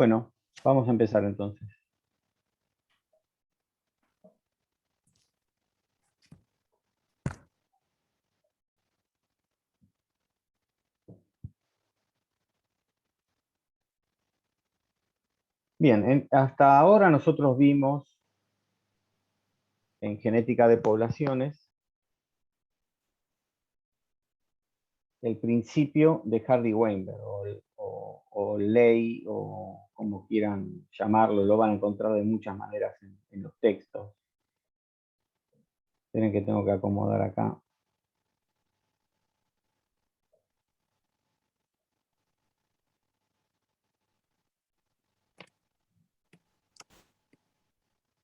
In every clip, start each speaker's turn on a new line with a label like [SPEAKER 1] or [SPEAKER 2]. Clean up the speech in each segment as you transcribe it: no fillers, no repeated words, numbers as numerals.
[SPEAKER 1] Bueno, vamos a empezar entonces. Bien, hasta ahora nosotros vimos en genética de poblaciones el principio de Hardy-Weinberg o ley o como quieran llamarlo, lo van a encontrar de muchas maneras en los textos. Esperen que tengo que acomodar acá.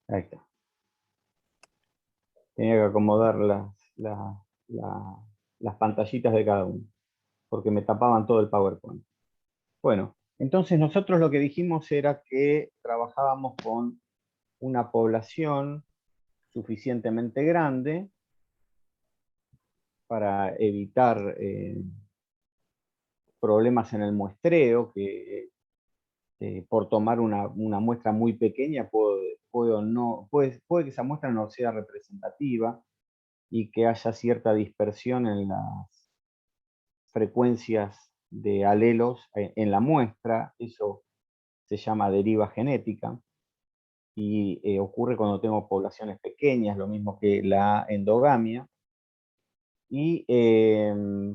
[SPEAKER 1] Ahí está. Tenía que acomodar las pantallitas de cada uno, porque me tapaban todo el PowerPoint. Bueno, entonces nosotros lo que dijimos era que trabajábamos con una población suficientemente grande para evitar problemas en el muestreo, que por tomar una muestra muy pequeña puede que esa muestra no sea representativa y que haya cierta dispersión en las frecuencias de alelos en la muestra. Eso se llama deriva genética y ocurre cuando tengo poblaciones pequeñas, lo mismo que la endogamia. Y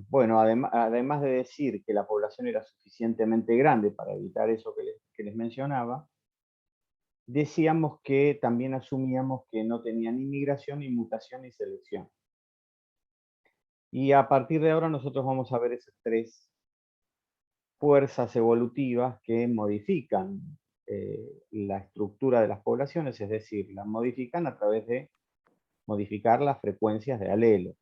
[SPEAKER 1] bueno, además de decir que la población era suficientemente grande para evitar eso que les mencionaba, decíamos que también asumíamos que no tenía ni migración, ni mutación, ni selección. Y a partir de ahora nosotros vamos a ver esas tres fuerzas evolutivas que modifican la estructura de las poblaciones, es decir, las modifican a través de modificar las frecuencias de alelos.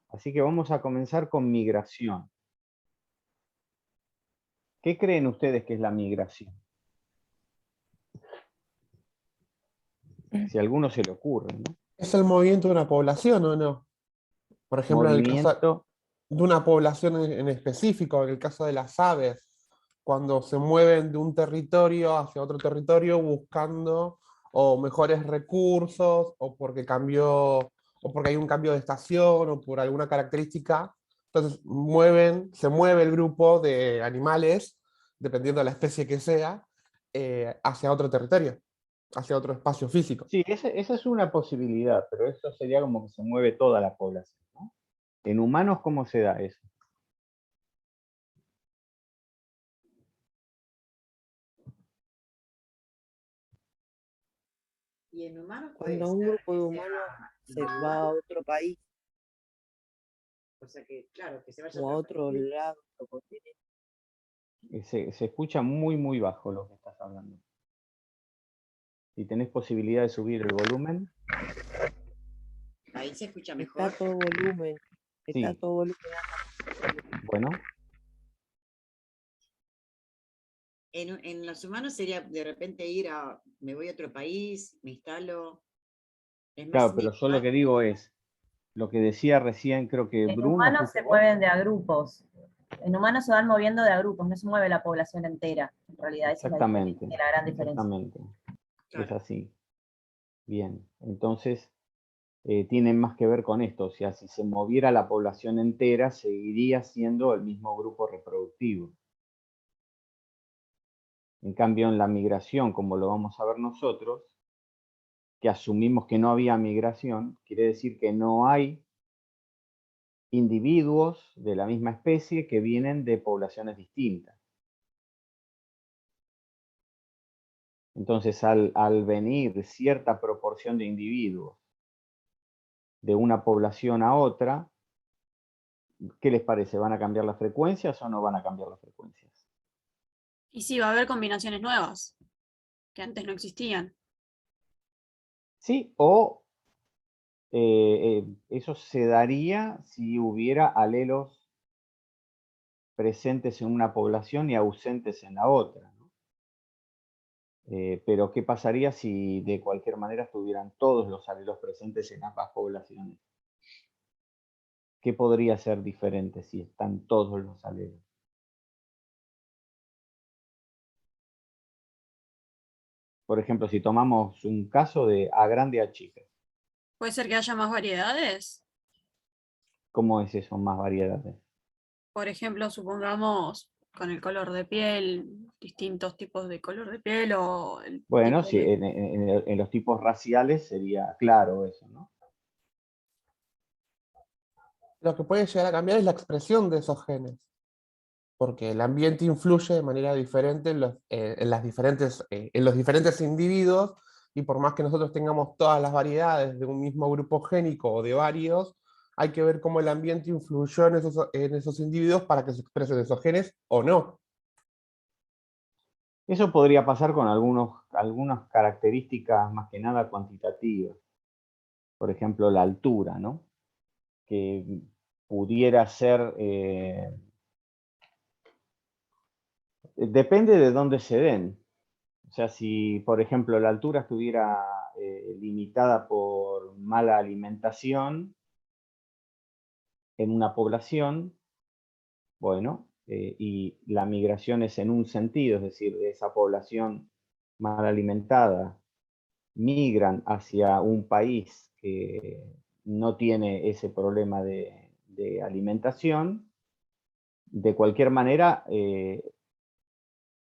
[SPEAKER 1] Así que vamos a comenzar con migración. ¿Qué creen ustedes que es la migración? Si a alguno se le ocurre, ¿no?
[SPEAKER 2] ¿Es el movimiento de una población o no? Por ejemplo, en el caso
[SPEAKER 1] Movimiento,
[SPEAKER 2] de una población en específico, en el caso de las aves, cuando se mueven de un territorio hacia otro territorio buscando o mejores recursos, o porque cambió, o porque hay un cambio de estación, o por alguna característica. Entonces se mueve el grupo de animales, dependiendo de la especie que sea, hacia otro territorio, hacia otro espacio físico.
[SPEAKER 1] sí, esa es una posibilidad, pero eso sería como que se mueve toda la población, ¿no? En humanos, ¿cómo se da eso?
[SPEAKER 3] Y en humanos puede
[SPEAKER 4] Cuando un
[SPEAKER 3] ser
[SPEAKER 4] grupo de
[SPEAKER 3] que
[SPEAKER 4] humanos
[SPEAKER 3] sea
[SPEAKER 4] se va a
[SPEAKER 3] individual,
[SPEAKER 4] otro país
[SPEAKER 3] o sea que, claro, que se vaya a
[SPEAKER 4] o a
[SPEAKER 3] otro
[SPEAKER 4] otro
[SPEAKER 3] país.
[SPEAKER 4] lado del continente,
[SPEAKER 1] Se escucha muy, muy bajo lo que estás hablando. Si tenés posibilidad de subir el volumen,
[SPEAKER 3] Ahí se escucha
[SPEAKER 4] está
[SPEAKER 3] mejor.
[SPEAKER 4] a todo volumen, está a
[SPEAKER 1] sí,
[SPEAKER 4] todo volumen, Ana.
[SPEAKER 1] bueno.
[SPEAKER 3] En los humanos sería de repente me voy a otro país, me instalo. Es más
[SPEAKER 1] Claro, pero yo lo
[SPEAKER 3] individual.
[SPEAKER 1] que digo es, lo que decía recién, creo que
[SPEAKER 5] En
[SPEAKER 1] Bruno,
[SPEAKER 5] humanos
[SPEAKER 1] ¿fuiste
[SPEAKER 5] se
[SPEAKER 1] vos?
[SPEAKER 5] mueven de a grupos. En humanos se van moviendo de a grupos, no se mueve la población entera. En realidad, esa es
[SPEAKER 1] Exactamente,
[SPEAKER 5] la gran diferencia.
[SPEAKER 1] exactamente. Es
[SPEAKER 3] Claro.
[SPEAKER 1] así. Bien, entonces tienen más que ver con esto. O sea, si se moviera la población entera, seguiría siendo el mismo grupo reproductivo. En cambio, en la migración, como lo vamos a ver nosotros, que asumimos que no había migración, quiere decir que no hay individuos de la misma especie que vienen de poblaciones distintas. Entonces, al venir cierta proporción de individuos de una población a otra, ¿qué les parece? ¿Van a cambiar las frecuencias o no van a cambiar las frecuencias?
[SPEAKER 6] Y sí, va a haber combinaciones nuevas, que antes no existían.
[SPEAKER 1] Sí, o eso se daría si hubiera alelos presentes en una población y ausentes en la otra, ¿no? Pero ¿qué pasaría si de cualquier manera estuvieran todos los alelos presentes en ambas poblaciones? ¿Qué podría ser diferente si están todos los alelos? Por ejemplo, si tomamos un caso de A grande A chica,
[SPEAKER 6] Puede ser que haya más variedades.
[SPEAKER 1] ¿cómo es eso, más variedades?
[SPEAKER 6] Por ejemplo, supongamos con el color de piel, distintos tipos de color de piel o el
[SPEAKER 1] Bueno,
[SPEAKER 6] tipo
[SPEAKER 1] sí,
[SPEAKER 6] de...
[SPEAKER 1] en los tipos raciales sería claro eso, ¿no?
[SPEAKER 2] Lo que puede llegar a cambiar es la expresión de esos genes, porque el ambiente influye de manera diferente en los diferentes individuos, y por más que nosotros tengamos todas las variedades de un mismo grupo génico o de varios, hay que ver cómo el ambiente influyó en esos individuos para que se expresen esos genes o no.
[SPEAKER 1] Eso podría pasar con algunas características más que nada cuantitativas. Por ejemplo, la altura, ¿no? Que pudiera ser... depende de dónde se den. O sea, si, por ejemplo, la altura estuviera limitada por mala alimentación en una población, bueno, y la migración es en un sentido, es decir, de esa población mal alimentada migran hacia un país que no tiene ese problema de alimentación, de cualquier manera,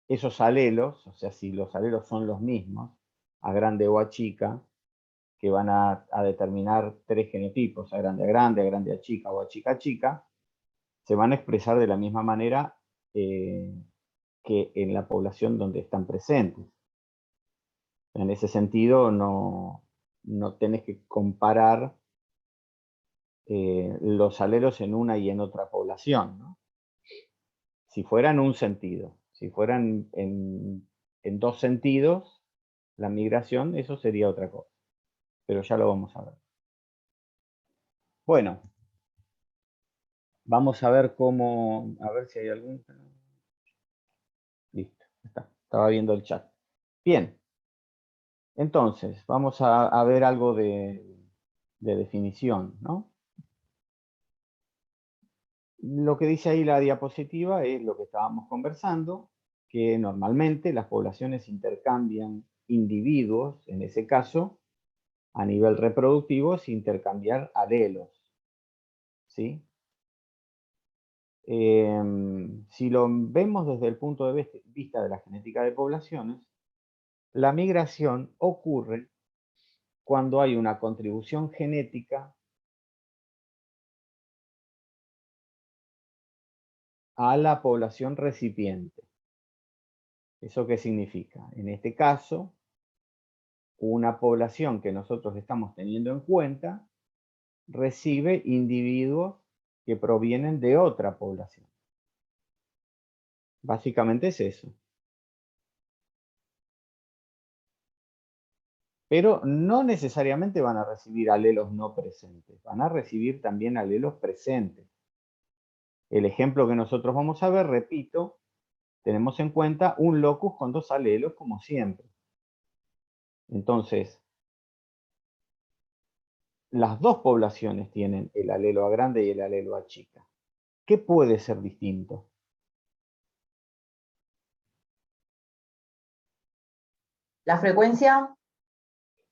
[SPEAKER 1] esos alelos, o sea, si los alelos son los mismos, A grande o A chica, que van a determinar tres genotipos, A grande A chica o A chica, se van a expresar de la misma manera que en la población donde están presentes. En ese sentido, no tenés que comparar los alelos en una y en otra población, ¿no? Si fuera en un sentido, si fueran en dos sentidos, la migración, eso sería otra cosa. Pero ya lo vamos a ver. Bueno, vamos a ver cómo, a ver si hay algún... Listo, está. Estaba viendo el chat. Bien, entonces, vamos a ver algo de definición, ¿no? Lo que dice ahí la diapositiva es lo que estábamos conversando, que normalmente las poblaciones intercambian individuos, en ese caso, a nivel reproductivo, sin intercambiar alelos, ¿sí? Si lo vemos desde el punto de vista de la genética de poblaciones, la migración ocurre cuando hay una contribución genética a la población recipiente. ¿Eso qué significa? En este caso, una población que nosotros estamos teniendo en cuenta recibe individuos que provienen de otra población. Básicamente es eso. Pero no necesariamente van a recibir alelos no presentes, van a recibir también alelos presentes. El ejemplo que nosotros vamos a ver, repito, tenemos en cuenta un locus con dos alelos como siempre. Entonces, las dos poblaciones tienen el alelo A grande y el alelo A chica. ¿Qué puede ser distinto?
[SPEAKER 5] La frecuencia,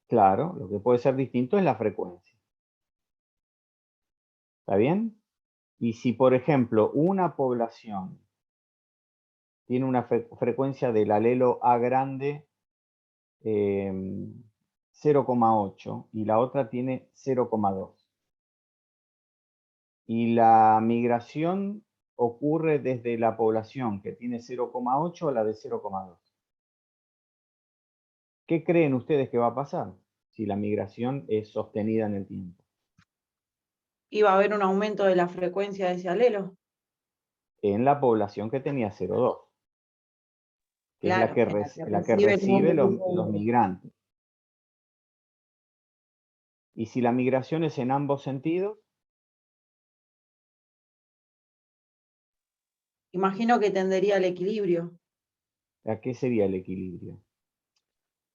[SPEAKER 1] Claro, lo que puede ser distinto es la frecuencia. ¿Está bien? Y si, por ejemplo, una población tiene una frecuencia del alelo A grande 0,8 y la otra tiene 0,2. Y la migración ocurre desde la población que tiene 0,8 a la de 0,2. ¿Qué creen ustedes que va a pasar si la migración es sostenida en el tiempo?
[SPEAKER 7] Iba a haber un aumento de la frecuencia de ese alelo.
[SPEAKER 1] En la población que tenía 0,2, que es la que, recibe los migrantes. Y si la migración es en ambos sentidos,
[SPEAKER 7] Imagino que tendería al equilibrio.
[SPEAKER 1] ¿a qué sería el equilibrio?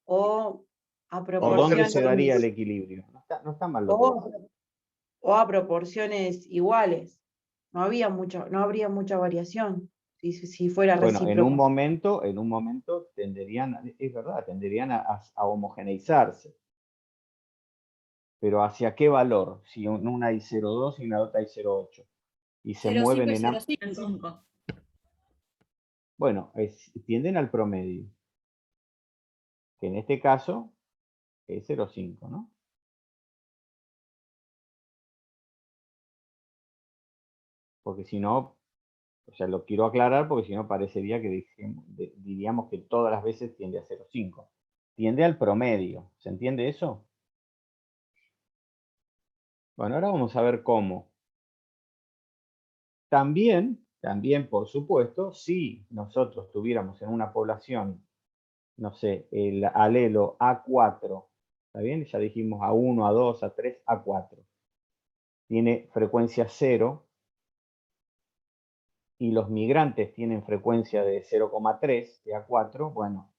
[SPEAKER 7] O a
[SPEAKER 1] ¿O dónde
[SPEAKER 7] proporciones,
[SPEAKER 1] se daría el equilibrio? No está mal lo que vos decís.
[SPEAKER 7] o a proporciones iguales. No habría mucha variación. si fuera
[SPEAKER 1] Bueno,
[SPEAKER 7] recíproco.
[SPEAKER 1] en un momento tenderían, es verdad, tenderían a homogeneizarse. Pero ¿hacia qué valor? Si una hay 0,2 y una otra hay 0,8. Y se
[SPEAKER 6] 0,5
[SPEAKER 1] mueven
[SPEAKER 6] y
[SPEAKER 1] en...
[SPEAKER 6] 0,5.
[SPEAKER 1] Bueno, tienden al promedio. Que en este caso es 0,5, ¿no? Porque si no, o sea, lo quiero aclarar porque si no parecería que diríamos que todas las veces tiende a 0,5. Tiende al promedio. ¿Se entiende eso? Bueno, ahora vamos a ver cómo. También, por supuesto, si nosotros tuviéramos en una población, no sé, el alelo A4, ¿está bien? Ya dijimos A1, A2, A3, A4. Tiene frecuencia 0 y los migrantes tienen frecuencia de 0,3 de A4, bueno,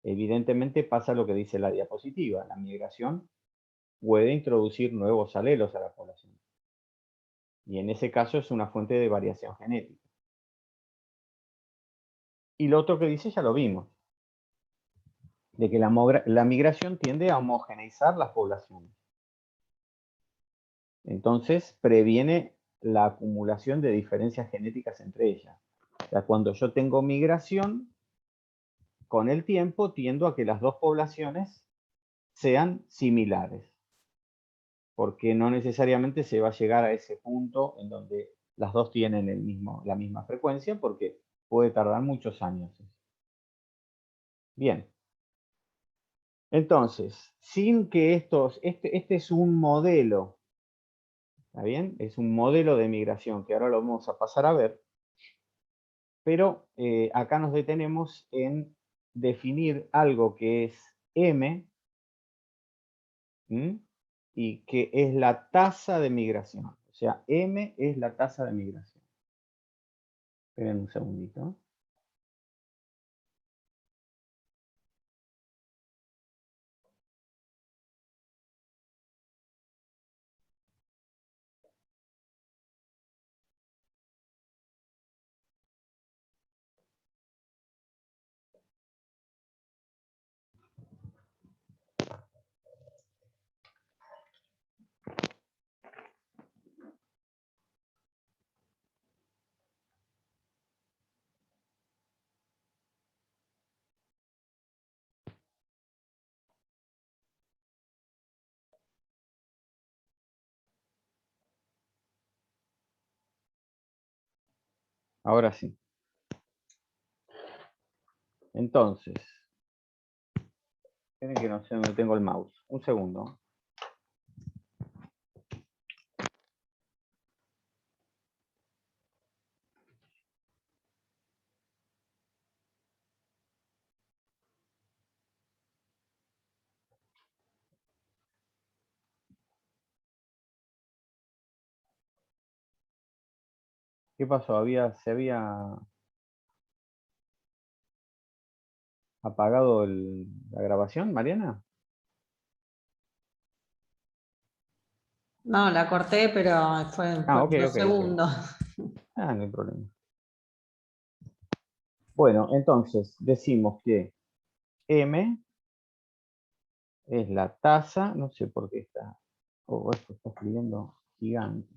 [SPEAKER 1] evidentemente pasa lo que dice la diapositiva. La migración puede introducir nuevos alelos a la población. Y en ese caso es una fuente de variación genética. Y lo otro que dice ya lo vimos, de que la migración tiende a homogeneizar las poblaciones. Entonces previene la acumulación de diferencias genéticas entre ellas. O sea, cuando yo tengo migración, con el tiempo tiendo a que las dos poblaciones sean similares, porque no necesariamente se va a llegar a ese punto en donde las dos tienen la misma frecuencia, porque puede tardar muchos años. Bien. Entonces, sin que este es un modelo, ¿está bien? Es un modelo de migración que ahora lo vamos a pasar a ver, pero acá nos detenemos en definir algo que es M, ¿m? Y que es la tasa de migración. O sea, M es la tasa de migración. Esperen un segundito. Ahora sí. Entonces, esperen que no sé dónde tengo el mouse. Un segundo. ¿Qué pasó? ¿Se había apagado la grabación, Mariana?
[SPEAKER 8] No, la corté, pero fue
[SPEAKER 1] Ah,
[SPEAKER 8] por
[SPEAKER 1] ok,
[SPEAKER 8] unos
[SPEAKER 1] ok.
[SPEAKER 8] segundos.
[SPEAKER 1] Ah, no hay problema. Bueno, entonces decimos que M es la tasa, no sé por qué está, esto está escribiendo gigante.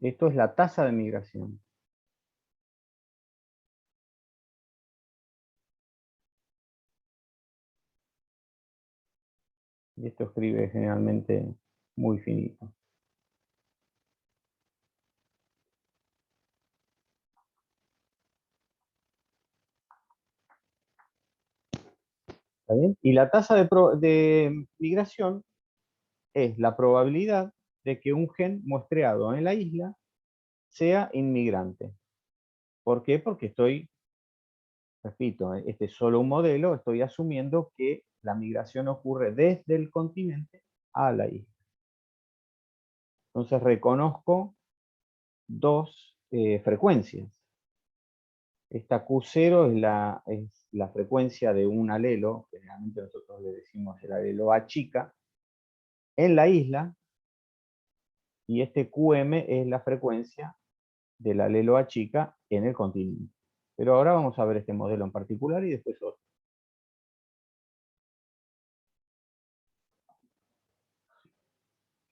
[SPEAKER 1] Esto es la tasa de migración. Y esto escribe generalmente muy finito. ¿Está bien? Y la tasa de migración es la probabilidad de que un gen muestreado en la isla sea inmigrante. ¿Por qué? Porque estoy, repito, este es solo un modelo, estoy asumiendo que la migración ocurre desde el continente a la isla. Entonces reconozco dos frecuencias. Esta Q0 es la frecuencia de un alelo, generalmente nosotros le decimos el alelo A chica, en la isla, y este QM es la frecuencia del alelo A chica en el continente. Pero ahora vamos a ver este modelo en particular y después otro.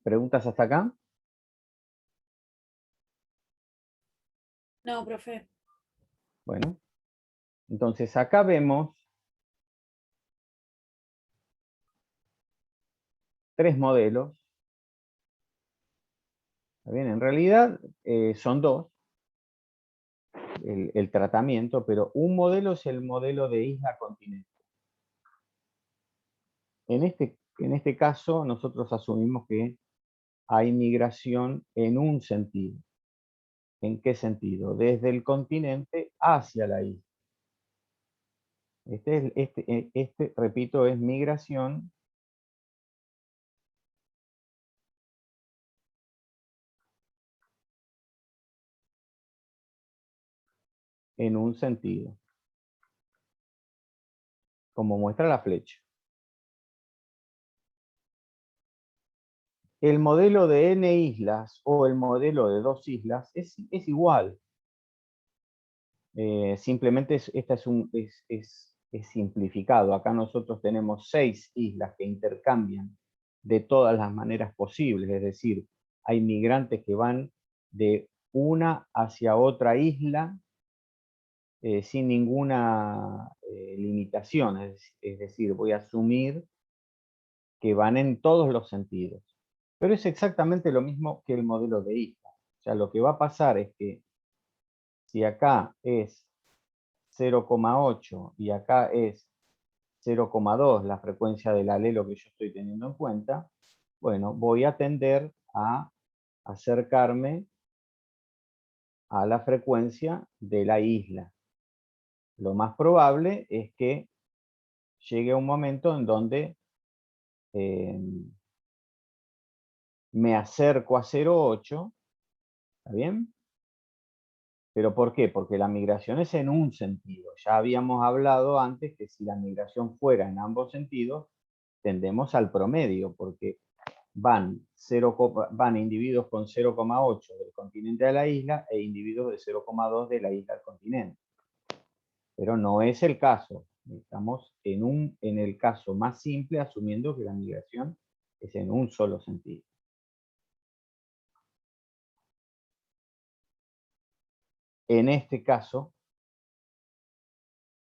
[SPEAKER 1] ¿Preguntas hasta acá?
[SPEAKER 6] No, profe.
[SPEAKER 1] Bueno, entonces acá vemos 3 modelos. ¿Está bien? En realidad son 2 el tratamiento, pero un modelo es el modelo de isla-continente. En este caso, nosotros asumimos que hay migración en un sentido. ¿En qué sentido? Desde el continente hacia la isla. Repito, es migración en un sentido, como muestra la flecha. El modelo de n islas o el modelo de 2 islas es igual. Simplemente es simplificado. Acá nosotros tenemos 6 islas que intercambian de todas las maneras posibles, es decir, hay migrantes que van de una hacia otra isla sin ninguna limitación, es decir, voy a asumir que van en todos los sentidos. Pero es exactamente lo mismo que el modelo de isla. O sea, lo que va a pasar es que si acá es 0,8 y acá es 0,2 la frecuencia del alelo que yo estoy teniendo en cuenta, bueno, voy a tender a acercarme a la frecuencia de la isla. Lo más probable es que llegue un momento en donde me acerco a 0,8, ¿está bien? ¿Pero por qué? Porque la migración es en un sentido. Ya habíamos hablado antes que si la migración fuera en ambos sentidos, tendemos al promedio, porque van individuos con 0,8 del continente a la isla e individuos de 0,2 de la isla al continente. Pero no es el caso. Estamos en el caso más simple, asumiendo que la migración es en un solo sentido. En este caso,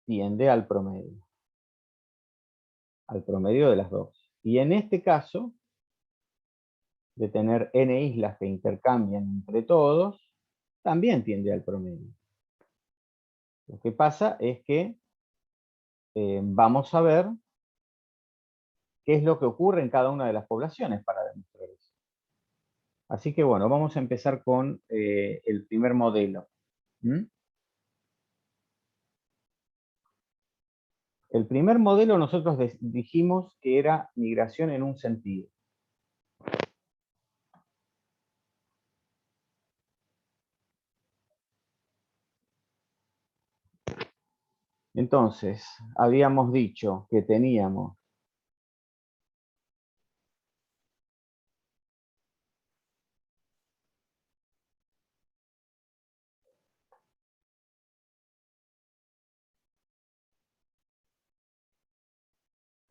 [SPEAKER 1] tiende al promedio de las dos. Y en este caso, de tener n islas que intercambian entre todos, también tiende al promedio. Lo que pasa es que vamos a ver qué es lo que ocurre en cada una de las poblaciones para demostrar eso. Así que bueno, vamos a empezar con el primer modelo. El primer modelo nosotros dijimos que era migración en un sentido. Entonces, habíamos dicho que teníamos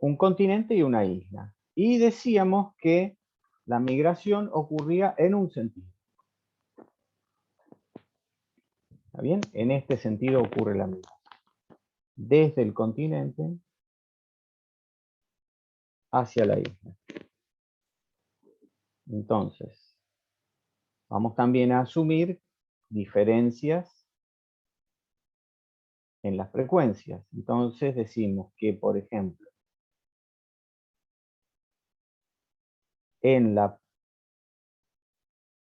[SPEAKER 1] un continente y una isla. Y decíamos que la migración ocurría en un sentido. ¿Está bien? En este sentido ocurre la migración. Desde el continente hacia la isla. Entonces, vamos también a asumir diferencias en las frecuencias. Entonces decimos que, por ejemplo, en la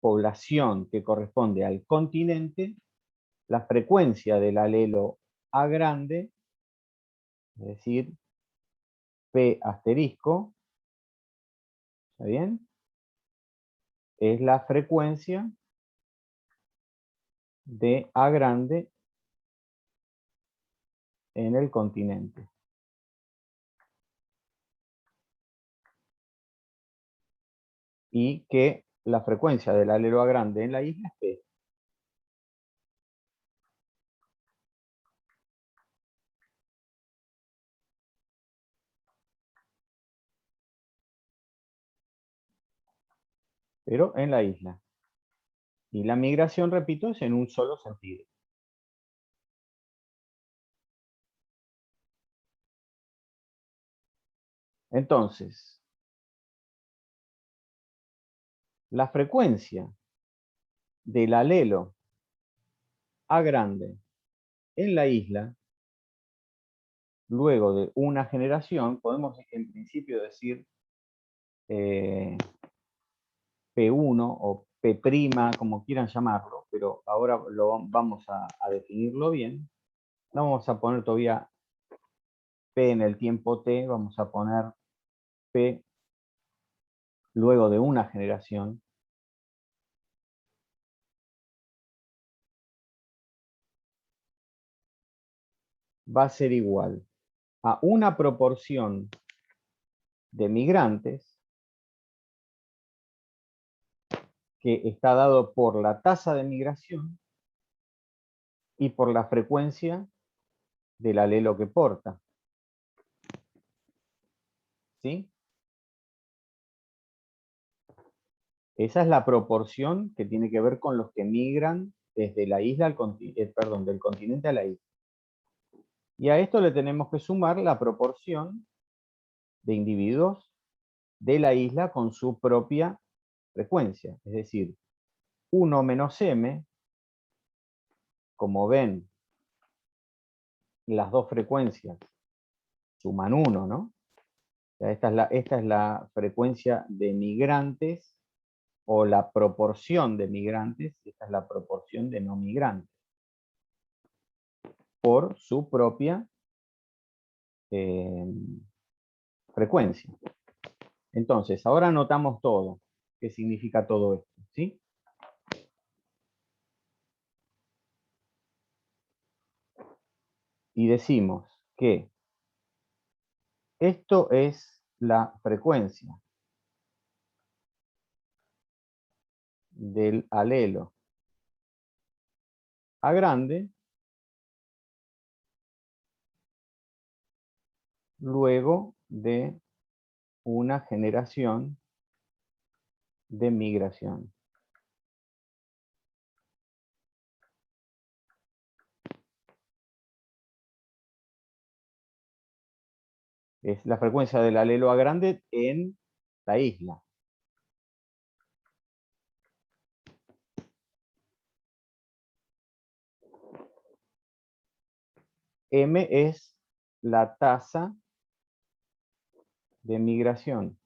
[SPEAKER 1] población que corresponde al continente, la frecuencia del alelo A grande, es decir, P asterisco, ¿está bien? Es la frecuencia de A grande en el continente. Y que la frecuencia del alelo A grande en la isla es P. Pero en la isla. Y la migración, repito, es en un solo sentido. Entonces, la frecuencia del alelo A grande en la isla, luego de una generación, podemos en principio decir P1 o P', como quieran llamarlo, pero ahora vamos a definirlo bien. No vamos a poner todavía P en el tiempo T, vamos a poner P luego de una generación. Va a ser igual a una proporción de migrantes que está dado por la tasa de migración y por la frecuencia del alelo que porta. ¿Sí? Esa es la proporción que tiene que ver con los que migran desde la isla al perdón, del continente a la isla. Y a esto le tenemos que sumar la proporción de individuos de la isla con su propia frecuencia. Es decir, 1 menos m, como ven, las dos frecuencias suman 1, ¿no? O sea, esta es la frecuencia de migrantes o la proporción de migrantes, esta es la proporción de no migrantes, por su propia frecuencia. Entonces, ahora anotamos todo. ¿Qué significa todo esto? ¿Sí? Y decimos que esto es la frecuencia del alelo A grande luego de una generación de migración. Es la frecuencia del alelo A grande en la isla. M es la tasa de migración.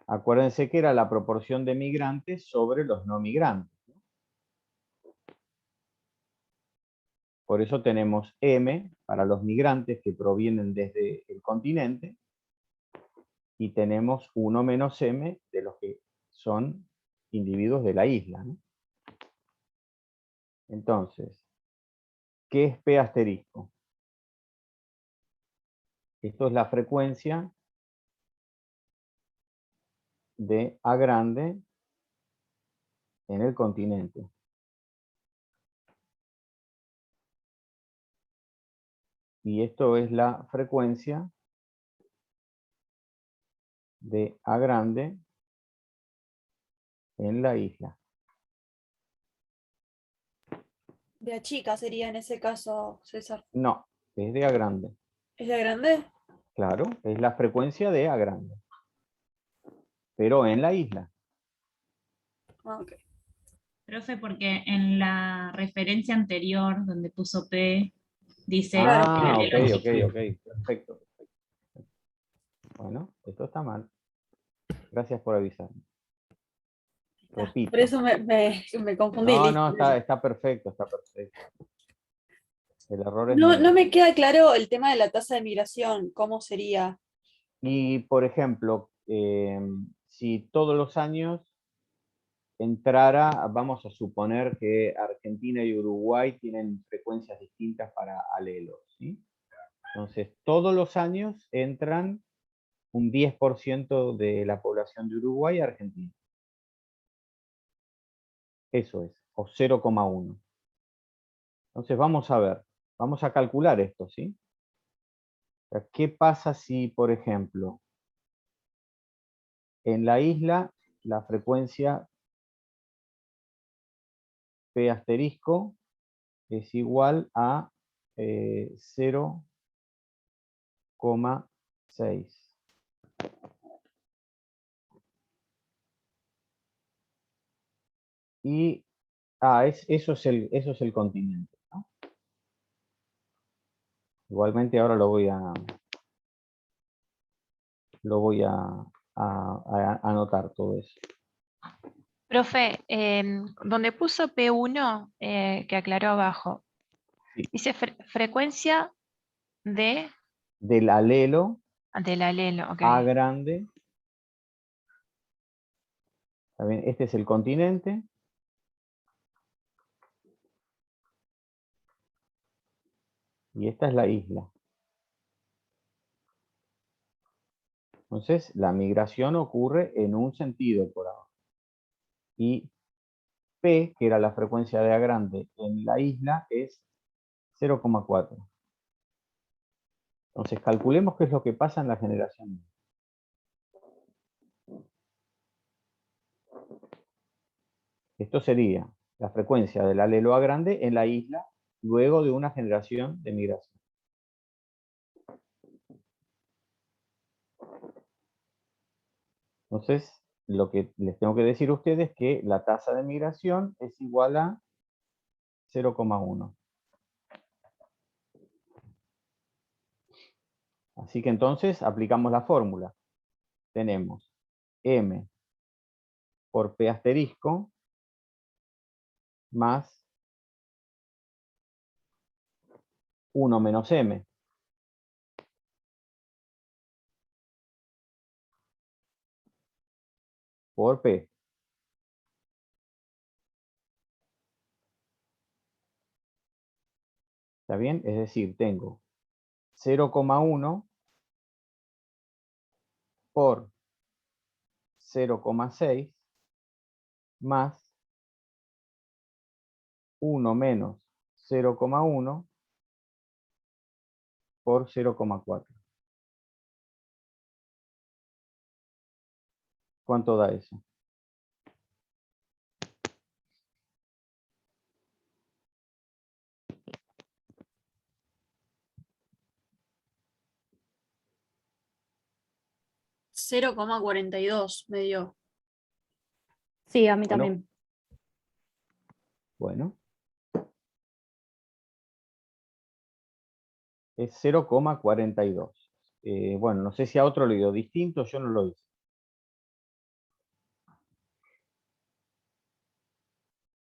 [SPEAKER 1] Acuérdense que era la proporción de migrantes sobre los no migrantes. Por eso tenemos M para los migrantes que provienen desde el continente y tenemos 1 menos M de los que son individuos de la isla, ¿no? Entonces, ¿qué es P asterisco? Esto es la frecuencia de A grande en el continente. Y esto es la frecuencia de A grande en la isla.
[SPEAKER 6] De A chica sería en ese caso, César.
[SPEAKER 1] No, es de A grande.
[SPEAKER 6] ¿Es de A grande?
[SPEAKER 1] Claro, es la frecuencia de A grande. Pero en la isla.
[SPEAKER 6] Ah, ok.
[SPEAKER 9] Profe, porque en la referencia anterior, donde puso P, dice
[SPEAKER 6] Claro.
[SPEAKER 9] el alelo
[SPEAKER 1] Ok, perfecto. Bueno, esto está mal. Gracias por avisarme. Repito.
[SPEAKER 6] Por eso me confundí.
[SPEAKER 1] No,
[SPEAKER 6] listo.
[SPEAKER 1] está perfecto, está perfecto. El error es
[SPEAKER 6] No,
[SPEAKER 1] mío.
[SPEAKER 6] no me queda claro el tema de la tasa de migración, ¿cómo sería?
[SPEAKER 1] Y, por ejemplo, si todos los años entrara, vamos a suponer que Argentina y Uruguay tienen frecuencias distintas para alelos, ¿sí? Entonces, todos los años entran un 10% de la población de Uruguay a Argentina. Eso es, o 0,1. Entonces vamos a ver, vamos a calcular esto, ¿sí? O sea, ¿qué pasa si, por ejemplo, en la isla la frecuencia P asterisco es igual a 0,6? Y eso es el continente, ¿no? Igualmente ahora lo voy a anotar todo eso.
[SPEAKER 10] Profe, donde puso P1, que aclaró abajo,
[SPEAKER 1] Sí.
[SPEAKER 10] dice frecuencia
[SPEAKER 1] Del alelo
[SPEAKER 10] del alelo, ok.
[SPEAKER 1] A grande. ¿Está bien? Este es el continente. Y esta es la isla. Entonces, la migración ocurre en un sentido por ahora. Y P, que era la frecuencia de A grande en la isla, es 0,4. Entonces, calculemos qué es lo que pasa en la generación. Esto sería la frecuencia del alelo A grande en la isla luego de una generación de migración. Entonces, lo que les tengo que decir a ustedes es que la tasa de migración es igual a 0,1. Así que entonces aplicamos la fórmula. Tenemos M por P asterisco más 1 menos M. Por P. ¿Está bien? Es decir, tengo 0,1 por 0,6 más 1 menos 0,1 por 0,4. ¿Cuánto da eso?
[SPEAKER 6] $0,42 me dio.
[SPEAKER 11] Sí, a mí
[SPEAKER 1] Bueno,
[SPEAKER 11] también.
[SPEAKER 1] bueno. Es 0,42. Bueno, no sé si a otro le dio distinto, yo no lo hice.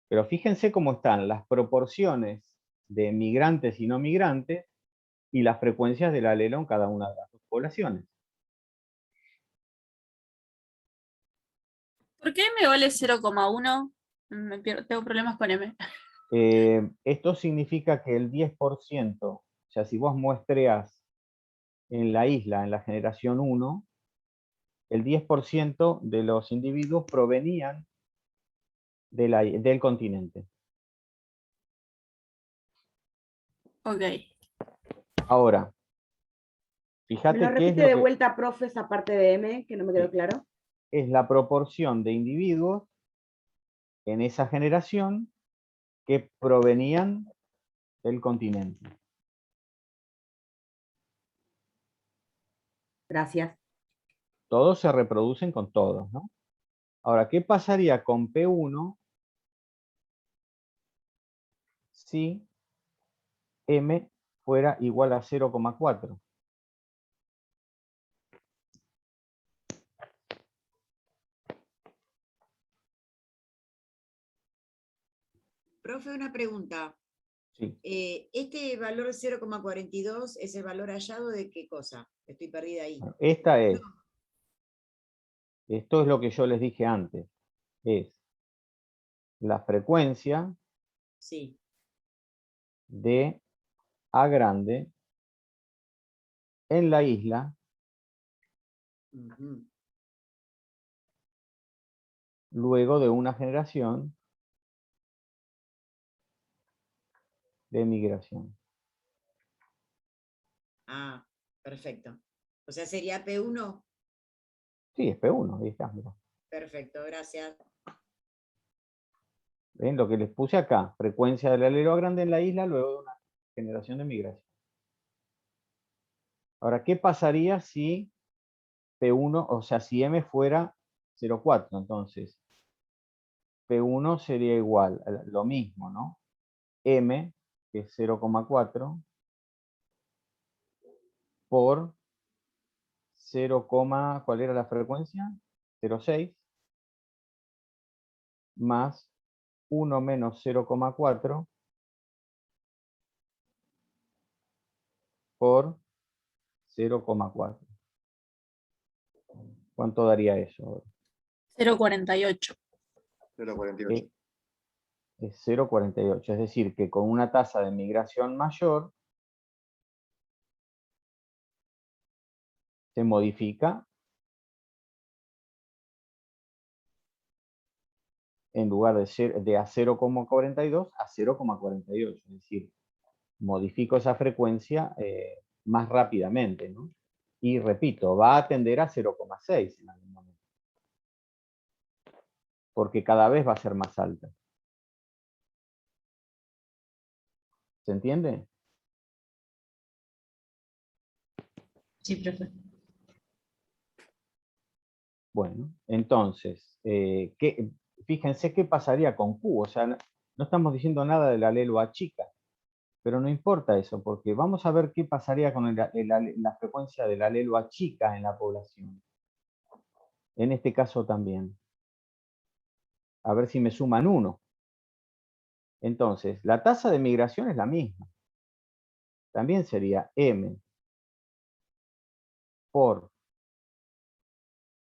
[SPEAKER 1] Pero fíjense cómo están las proporciones de migrantes y no migrantes y las frecuencias del alelo en cada una de las dos poblaciones.
[SPEAKER 6] ¿Por qué me vale 0,1? Tengo problemas con M.
[SPEAKER 1] Esto significa que el 10%, o sea, si vos muestreas en la isla, en la generación 1, el 10% de los individuos provenían del continente.
[SPEAKER 6] Ok.
[SPEAKER 1] Ahora,
[SPEAKER 7] ¿Me
[SPEAKER 1] fíjate
[SPEAKER 7] lo
[SPEAKER 1] qué es
[SPEAKER 7] repite
[SPEAKER 1] lo
[SPEAKER 7] de
[SPEAKER 1] que
[SPEAKER 7] vuelta, profe, esa parte de M que no me quedó
[SPEAKER 1] Sí.
[SPEAKER 7] claro?
[SPEAKER 1] es la proporción de individuos en esa generación que provenían del continente.
[SPEAKER 7] Gracias.
[SPEAKER 1] Todos se reproducen con todos, ¿no? Ahora, ¿qué pasaría con P1 si M fuera igual a 0,4?
[SPEAKER 3] Profe, una pregunta.
[SPEAKER 1] Sí.
[SPEAKER 3] ¿Este valor 0,42 es el valor hallado de qué cosa? Estoy perdida ahí.
[SPEAKER 1] Bueno, esto es lo que yo les dije antes, es la frecuencia
[SPEAKER 3] Sí.
[SPEAKER 1] de A grande en la isla
[SPEAKER 3] Ujú.
[SPEAKER 1] luego de una generación de migración.
[SPEAKER 3] Ah, perfecto. O sea, sería P1.
[SPEAKER 1] Sí, es P1, ahí está, mirá.
[SPEAKER 3] Perfecto, gracias.
[SPEAKER 1] ¿Ven lo que les puse acá? Frecuencia del alelo grande en la isla luego de una generación de migración. Ahora, ¿qué pasaría si P1, o sea, si M fuera 0,4? Entonces, P1 sería igual, a lo mismo, ¿no? M, que es 0,4, por 0, ¿cuál era la frecuencia? 0,6, más 1 menos 0,4 por 0,4. ¿Cuánto daría eso?
[SPEAKER 6] 0,48.
[SPEAKER 12] 0,48.
[SPEAKER 1] Es 0,48, es decir, que con una tasa de migración mayor se modifica en lugar de a 0,42 a 0,48, es decir, modifico esa frecuencia más rápidamente, ¿no? Y repito, va a tender a 0,6 en algún momento, porque cada vez va a ser más alta. ¿Se entiende?
[SPEAKER 9] Sí, profe.
[SPEAKER 1] Bueno, entonces, fíjense qué pasaría con Q, o sea, no estamos diciendo nada del alelo A chica, pero no importa eso, porque vamos a ver qué pasaría con la frecuencia del alelo A chica en la población. En este caso también. A ver si me suman 1. Entonces, la tasa de migración es la misma. También sería M por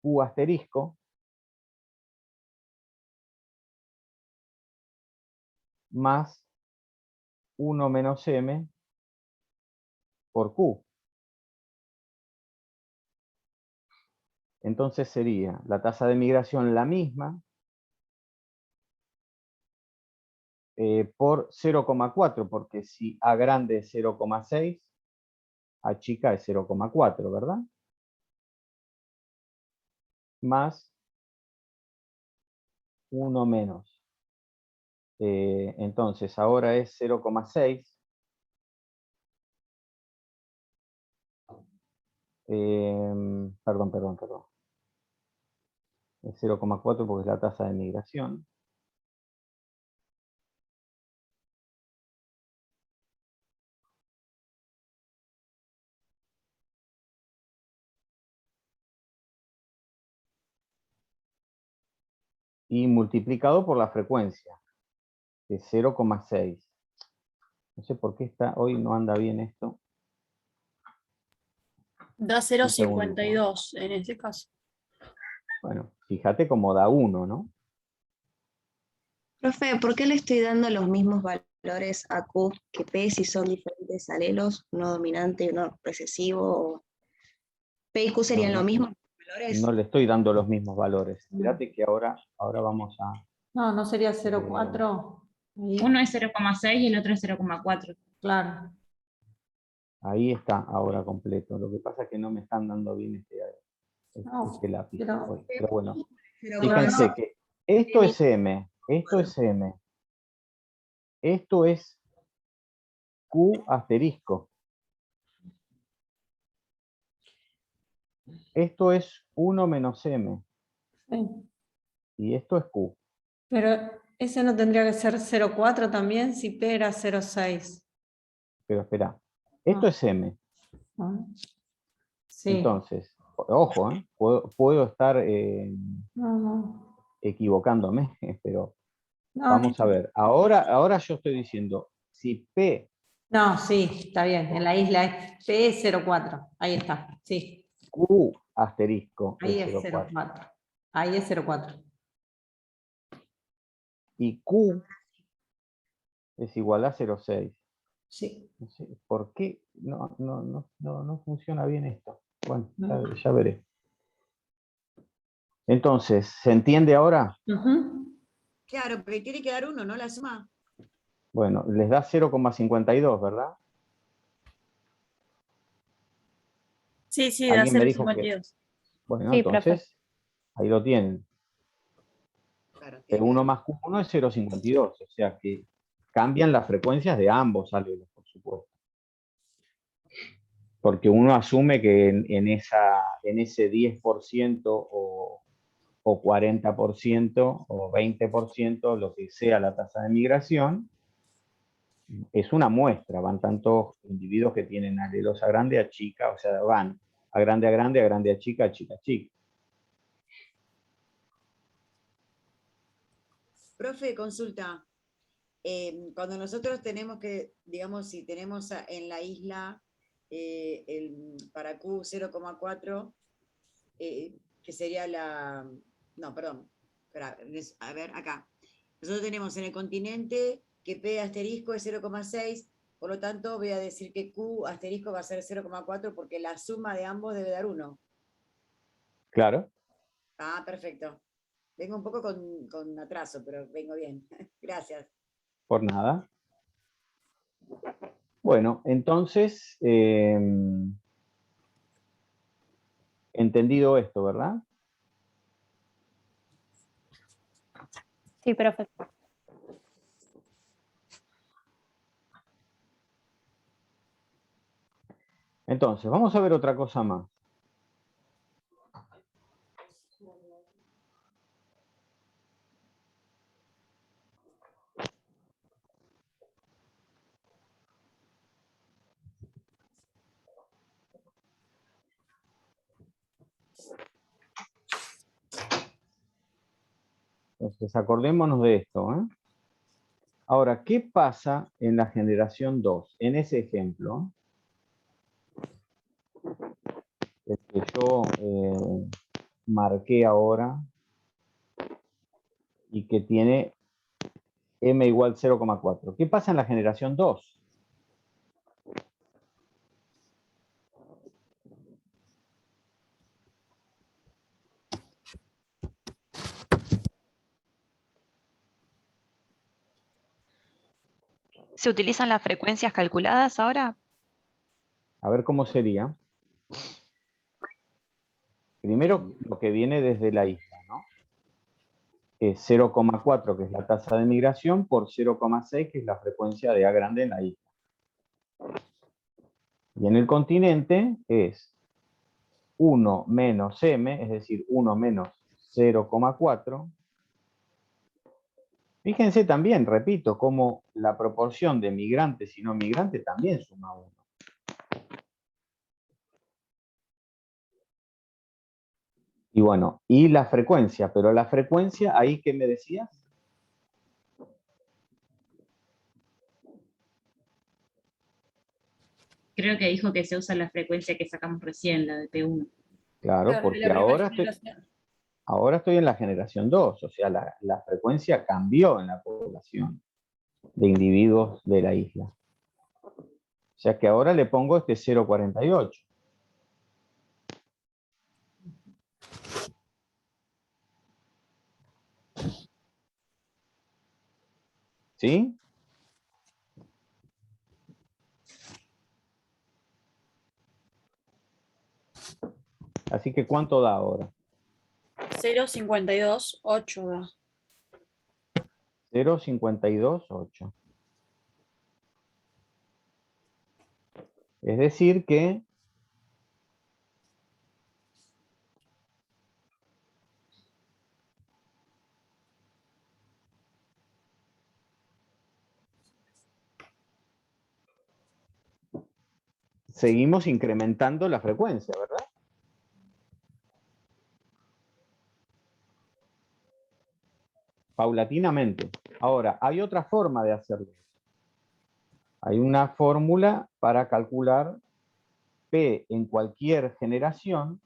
[SPEAKER 1] Q asterisco más 1 menos M por Q. Entonces sería la tasa de migración la misma por 0,4, porque si A grande es 0,6, A chica es 0,4, ¿verdad? Más 1 menos. Entonces ahora es 0,6. Perdón. Es 0,4 porque es la tasa de migración. Y multiplicado por la frecuencia, que es 0,6. No sé por qué hoy no anda bien esto.
[SPEAKER 6] Da
[SPEAKER 1] Un segundito.
[SPEAKER 6] 0,52 en este caso.
[SPEAKER 1] Bueno, fíjate cómo da 1, ¿no?
[SPEAKER 13] Profe, ¿por qué le estoy dando los mismos valores a Q que P si son diferentes alelos, uno dominante y uno recesivo? ¿P y Q serían lo mismo?
[SPEAKER 1] No le estoy dando los mismos valores. Espérate que ahora vamos a...
[SPEAKER 8] No, no sería 0,4.
[SPEAKER 9] Uno es 0,6 y el otro es 0,4.
[SPEAKER 8] Claro.
[SPEAKER 1] Ahí está ahora completo. Lo que pasa es que no me están dando bien este lápiz hoy. Pero bueno, fíjense que esto es M, esto es M, esto es Q asterisco. Esto es 1 menos M.
[SPEAKER 8] Sí.
[SPEAKER 1] Y esto es Q.
[SPEAKER 8] Pero ese no tendría que ser 0,4 también si P era 0,6.
[SPEAKER 1] Pero espera, esto es M.
[SPEAKER 8] Sí.
[SPEAKER 1] Entonces, ojo, puedo estar
[SPEAKER 8] No.
[SPEAKER 1] equivocándome, pero
[SPEAKER 8] No,
[SPEAKER 1] vamos a ver. Ahora yo estoy diciendo, si P...
[SPEAKER 8] No, sí, está bien. En la isla es P es 0,4. Ahí está, sí.
[SPEAKER 1] Q asterisco
[SPEAKER 8] Ahí
[SPEAKER 1] es
[SPEAKER 8] es
[SPEAKER 1] 0,4.
[SPEAKER 8] 0,4. Ahí es 0,4.
[SPEAKER 1] Y Q es igual a 0,6.
[SPEAKER 8] Sí.
[SPEAKER 1] No sé por qué no funciona bien esto. Bueno, ya veré. Entonces, ¿se entiende ahora?
[SPEAKER 3] Claro, porque tiene que dar 1, ¿no? La suma.
[SPEAKER 1] Bueno, les da 0,52, ¿verdad?
[SPEAKER 6] Sí, sí, da
[SPEAKER 1] Alguien me dijo que...
[SPEAKER 6] 0,52.
[SPEAKER 1] Bueno,
[SPEAKER 11] Sí, profe.
[SPEAKER 1] entonces, ahí lo tienen.
[SPEAKER 3] Claro,
[SPEAKER 1] El 1 más Q1 es 0,52, o sea que cambian las frecuencias de ambos alelos, por supuesto. Porque uno asume que en ese 10% o 40% o 20%, lo que sea la tasa de migración, es una muestra. Van tantos individuos que tienen alelos a grande, a chica, o sea, van a grande, a grande, a grande, a chica, a chica, a chica.
[SPEAKER 3] Profe, consulta. Cuando nosotros tenemos que, digamos, si tenemos en la isla para Q 0,4, que sería la... No, perdón. Espera, a ver, acá. Nosotros tenemos en el continente que P asterisco es 0,6, por lo tanto voy a decir que Q asterisco va a ser 0,4 porque la suma de ambos debe dar 1.
[SPEAKER 1] Claro.
[SPEAKER 3] Ah, perfecto. Vengo un poco con atraso, pero vengo bien. Gracias.
[SPEAKER 1] Por nada. Bueno, entonces, entendido esto, ¿verdad?
[SPEAKER 11] Sí, profe.
[SPEAKER 1] Entonces, vamos a ver otra cosa más. Entonces, acordémonos de esto, ¿eh? Ahora, ¿qué pasa en la generación 2? En ese ejemplo, el que yo marqué ahora y que tiene m igual 0,4. ¿Qué pasa en la generación 2?
[SPEAKER 10] ¿Se utilizan las frecuencias calculadas ahora?
[SPEAKER 1] A ver cómo sería. Primero, lo que viene desde la isla, ¿no? Es 0,4, que es la tasa de migración, por 0,6, que es la frecuencia de A grande en la isla. Y en el continente es 1 menos m, es decir, 1 menos 0,4. Fíjense también, repito, cómo la proporción de migrantes y no migrantes también suma 1. Y bueno, y la frecuencia, pero la frecuencia, ahí, ¿qué me decías?
[SPEAKER 9] Creo que dijo que se usa la frecuencia que sacamos recién, la de P1.
[SPEAKER 1] Claro,
[SPEAKER 6] Claro,
[SPEAKER 1] porque
[SPEAKER 6] la primera
[SPEAKER 1] ahora estoy en la generación 2, o sea, la frecuencia cambió en la población de individuos de la isla. O sea que ahora le pongo este 0,48. ¿Sí? Así que, ¿cuánto da ahora?
[SPEAKER 6] 0,52,8 da.
[SPEAKER 1] 0,528. Es decir que seguimos incrementando la frecuencia, ¿verdad? Paulatinamente. Ahora, hay otra forma de hacerlo. Hay una fórmula para calcular P en cualquier generación,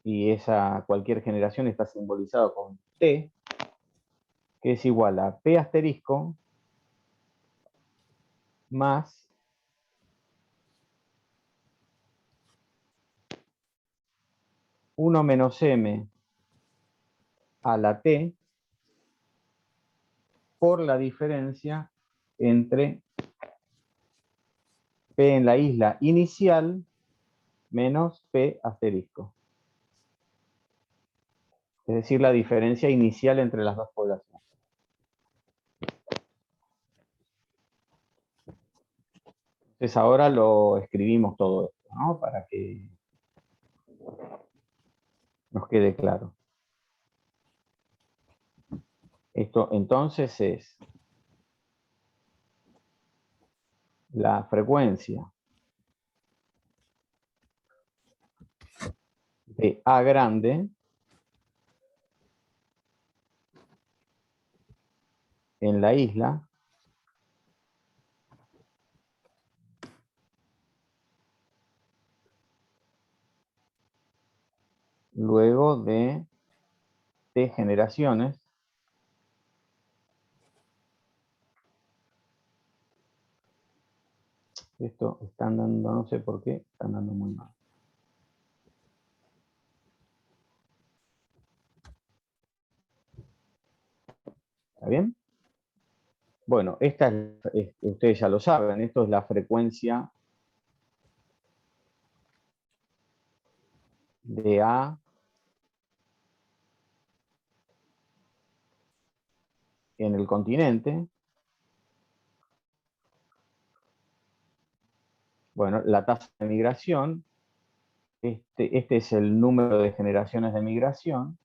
[SPEAKER 1] y esa cualquier generación está simbolizado con T, que es igual a P asterisco más 1 menos m a la t por la diferencia entre P en la isla inicial menos P asterisco. Es decir, la diferencia inicial entre las dos poblaciones. Entonces ahora lo escribimos todo esto, ¿no? Para que nos quede claro. Esto entonces es la frecuencia de A grande en la isla luego de T generaciones esto están dando, no sé por qué, están dando muy mal. ¿Está bien? Bueno, esta ustedes ya lo saben, esto es la frecuencia de A en el continente. Bueno, la tasa de migración, este es el número de generaciones de migración.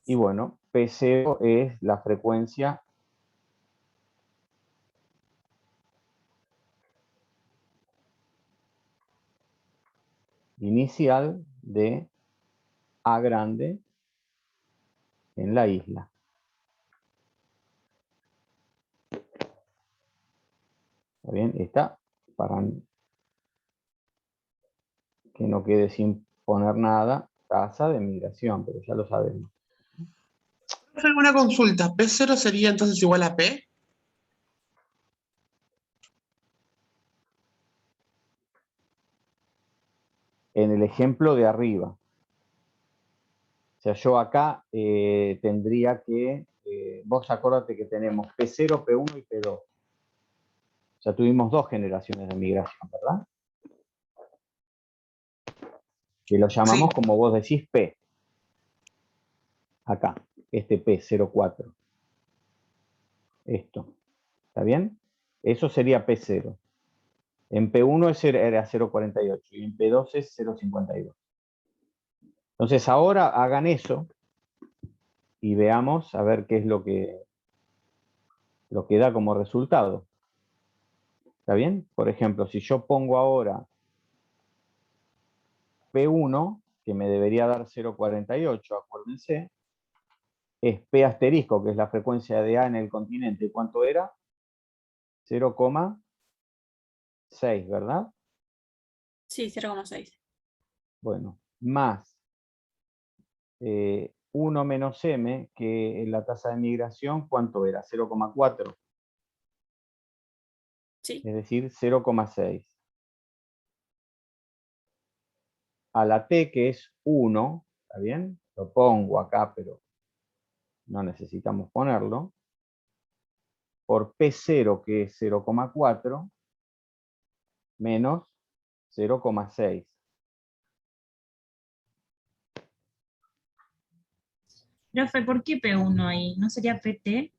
[SPEAKER 1] Y bueno, P0 es la frecuencia inicial de A grande en la isla. ¿Está bien? Está para que no quede sin poner nada, tasa de migración, pero ya lo sabemos.
[SPEAKER 2] Una consulta, ¿P0 sería entonces igual a P?
[SPEAKER 1] En el ejemplo de arriba. O sea, yo acá tendría que, vos acordate que tenemos P0, P1 y P2. O sea, tuvimos dos generaciones de migración, ¿verdad? Que lo llamamos, como vos decís, P. Acá, este P04. Esto. ¿Está bien? Eso sería P0. En P1 era 0,48 y en P2 es 0,52. Entonces ahora hagan eso y veamos a ver qué es lo que da como resultado. ¿Está bien? Por ejemplo, si yo pongo ahora P1, que me debería dar 0,48, acuérdense, es P asterisco, que es la frecuencia de A en el continente. ¿Cuánto era? 0,6, ¿verdad?
[SPEAKER 6] Sí, 0,6.
[SPEAKER 1] Bueno, más 1 menos m, que en la tasa de migración, ¿cuánto era? 0,4.
[SPEAKER 6] Sí.
[SPEAKER 1] Es decir, 0,6. A la t, que es 1, ¿está bien? Lo pongo acá, pero no necesitamos ponerlo. Por P0, que es 0,4, menos 0,6.
[SPEAKER 9] Profe, ¿por qué P1 ahí? ¿No sería PT?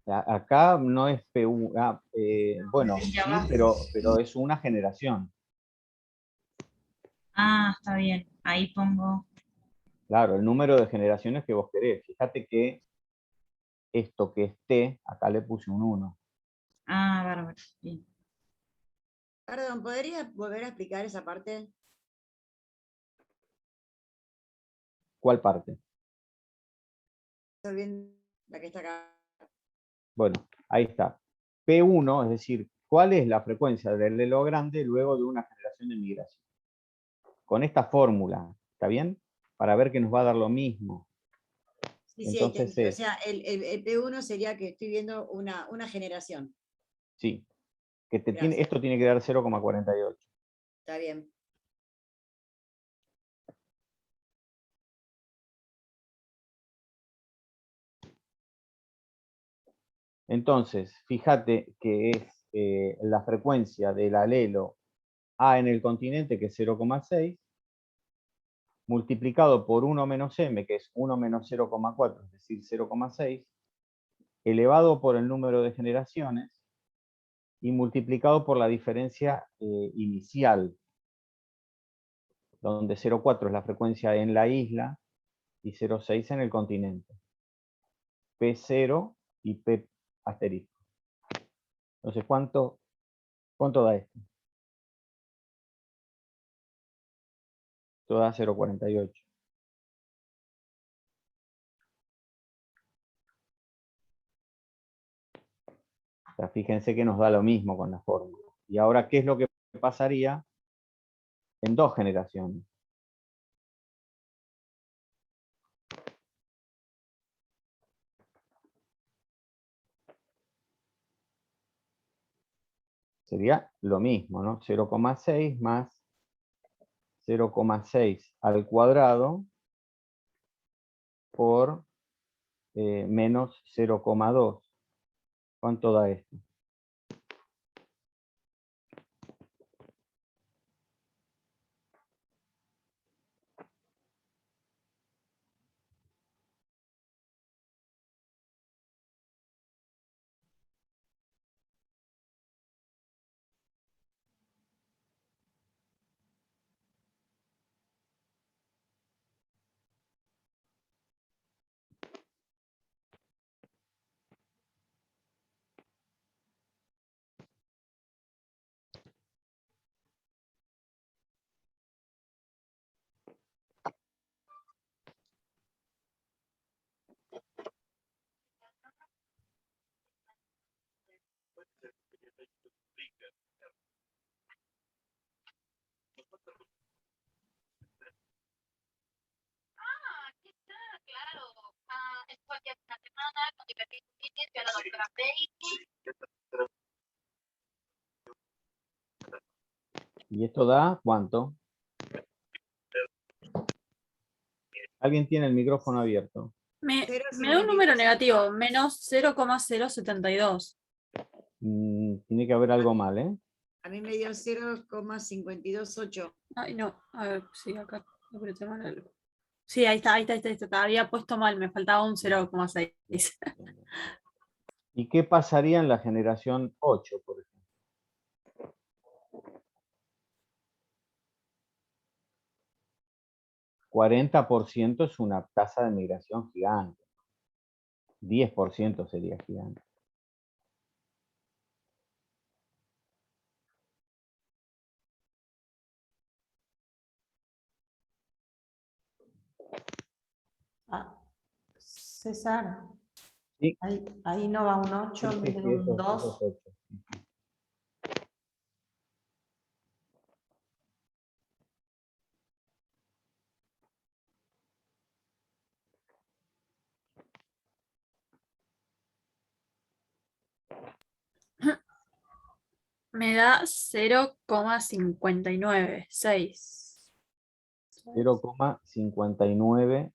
[SPEAKER 1] Acá no es P1, bueno, sí, pero es una generación.
[SPEAKER 9] Ah, está bien. Ahí pongo.
[SPEAKER 1] Claro, el número de generaciones que vos querés. Fíjate que esto que es T, acá le puse un 1.
[SPEAKER 9] Ah, bárbaro. Bien.
[SPEAKER 3] Perdón, ¿podría volver a explicar esa parte?
[SPEAKER 1] ¿Cuál parte?
[SPEAKER 3] Estoy viendo la que está acá.
[SPEAKER 1] Bueno, ahí está. P1, es decir, ¿cuál es la frecuencia del elo grande luego de una generación de migración? Con esta fórmula, ¿está bien? Para ver que nos va a dar lo mismo.
[SPEAKER 3] Sí, sí,
[SPEAKER 1] Entonces
[SPEAKER 3] o
[SPEAKER 1] es,
[SPEAKER 3] sea, el P1 sería que estoy viendo una generación.
[SPEAKER 1] sí, que
[SPEAKER 3] Gracias.
[SPEAKER 1] esto tiene que dar 0,48.
[SPEAKER 3] Está bien.
[SPEAKER 1] Entonces, fíjate que es la frecuencia del alelo A en el continente, que es 0,6, multiplicado por 1 menos m, que es 1 menos 0,4, es decir, 0,6, elevado por el número de generaciones y multiplicado por la diferencia inicial, donde 0,4 es la frecuencia en la isla y 0,6 en el continente. P0 y P asterisco. Entonces, ¿cuánto da esto? Esto da 0,48. O sea, fíjense que nos da lo mismo con la fórmula. Y ahora, ¿qué es lo que pasaría en 2 generaciones? Sería lo mismo, ¿no? 0,6 más 0,6 al cuadrado por menos 0,2. ¿Cuánto da esto? ¿Y esto da cuánto? ¿Alguien tiene el micrófono abierto?
[SPEAKER 6] Me da un número negativo, menos 0,072.
[SPEAKER 1] Tiene que haber algo mal, ¿eh?
[SPEAKER 3] A mí me dio 0,528.
[SPEAKER 6] Ay, no, a ver, sí, acá apreté mal algo. Sí, ahí está. Había puesto mal, me faltaba un 0,6.
[SPEAKER 1] ¿Y qué pasaría en la generación 8, por ejemplo? $40 es una tasa de migración gigante. 10% sería gigante.
[SPEAKER 8] César,
[SPEAKER 1] Sí.
[SPEAKER 8] ahí no va un 8 en vez de un 2.
[SPEAKER 6] Me da 0,596.
[SPEAKER 1] 0,596.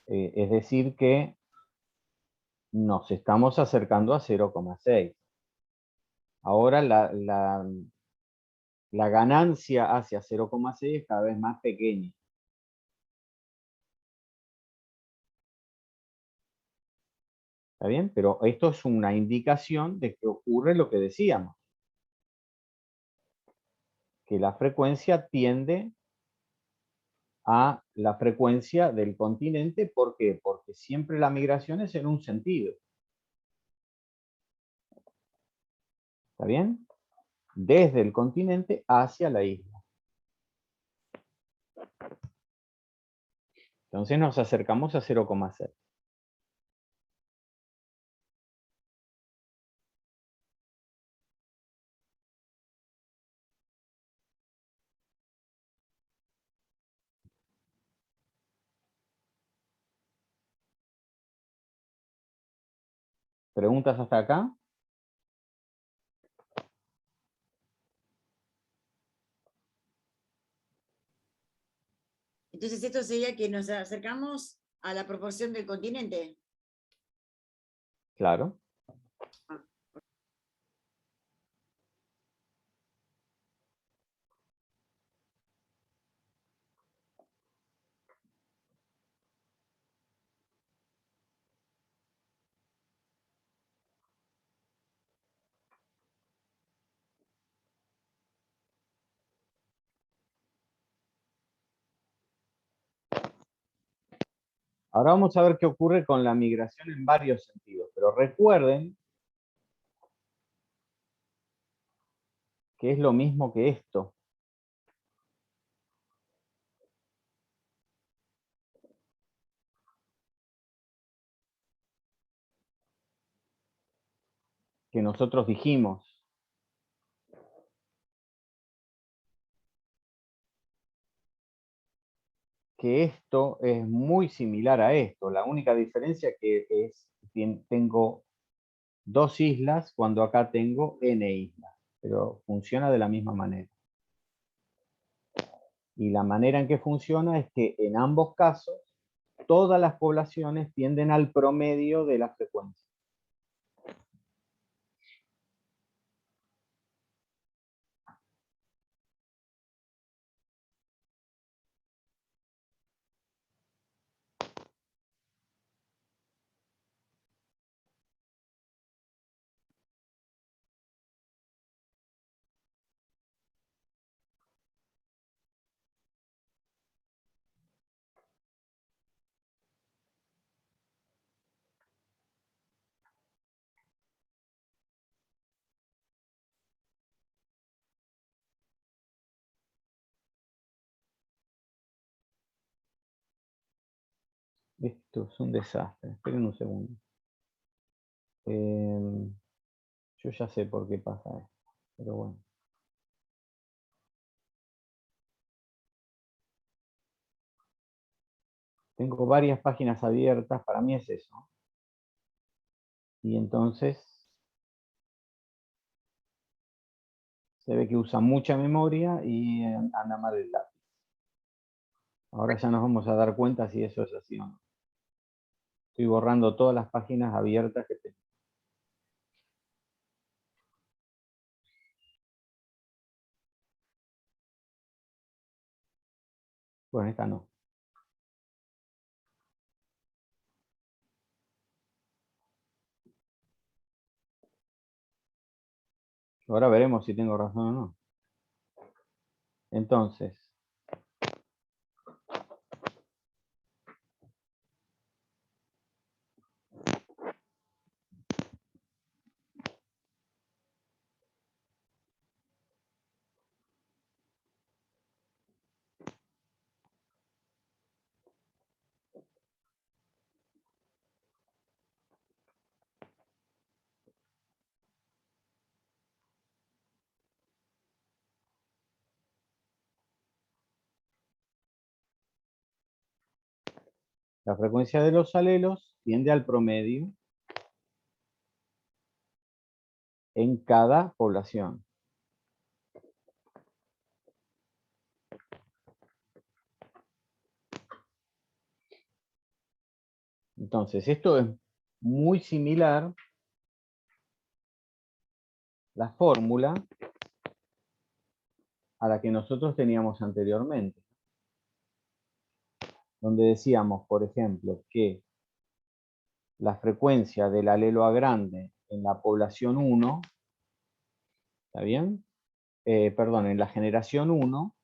[SPEAKER 1] Es decir que nos estamos acercando a 0,6. Ahora la ganancia hacia 0,6 es cada vez más pequeña. ¿Está bien? Pero esto es una indicación de que ocurre lo que decíamos. Que la frecuencia tiende a la frecuencia del continente. ¿Por qué? Porque siempre la migración es en un sentido. ¿Está bien? Desde el continente hacia la isla. Entonces nos acercamos a 0,6. ¿Preguntas hasta acá?
[SPEAKER 3] Entonces esto sería que nos acercamos a la proporción del continente.
[SPEAKER 1] Claro. Ahora vamos a ver qué ocurre con la migración en varios sentidos, pero recuerden que es lo mismo que esto. Que nosotros dijimos. Que esto es muy similar a esto. La única diferencia que es que tengo 2 islas cuando acá tengo n islas, pero funciona de la misma manera. Y la manera en que funciona es que en ambos casos todas las poblaciones tienden al promedio de la frecuencia. Esto es un desastre. Esperen un segundo. Yo ya sé por qué pasa esto, pero bueno. Tengo varias páginas abiertas, para mí es eso. Y entonces se ve que usa mucha memoria y anda mal el lápiz. Ahora ya nos vamos a dar cuenta si eso es así o no. Estoy borrando todas las páginas abiertas que tengo. Bueno, esta no. Ahora veremos si tengo razón o no. Entonces, la frecuencia de los alelos tiende al promedio en cada población. Entonces, esto es muy similar, la fórmula, a la que nosotros teníamos anteriormente. Donde decíamos, por ejemplo, que la frecuencia del alelo A grande en la población 1, ¿está bien? Perdón, en la generación 1,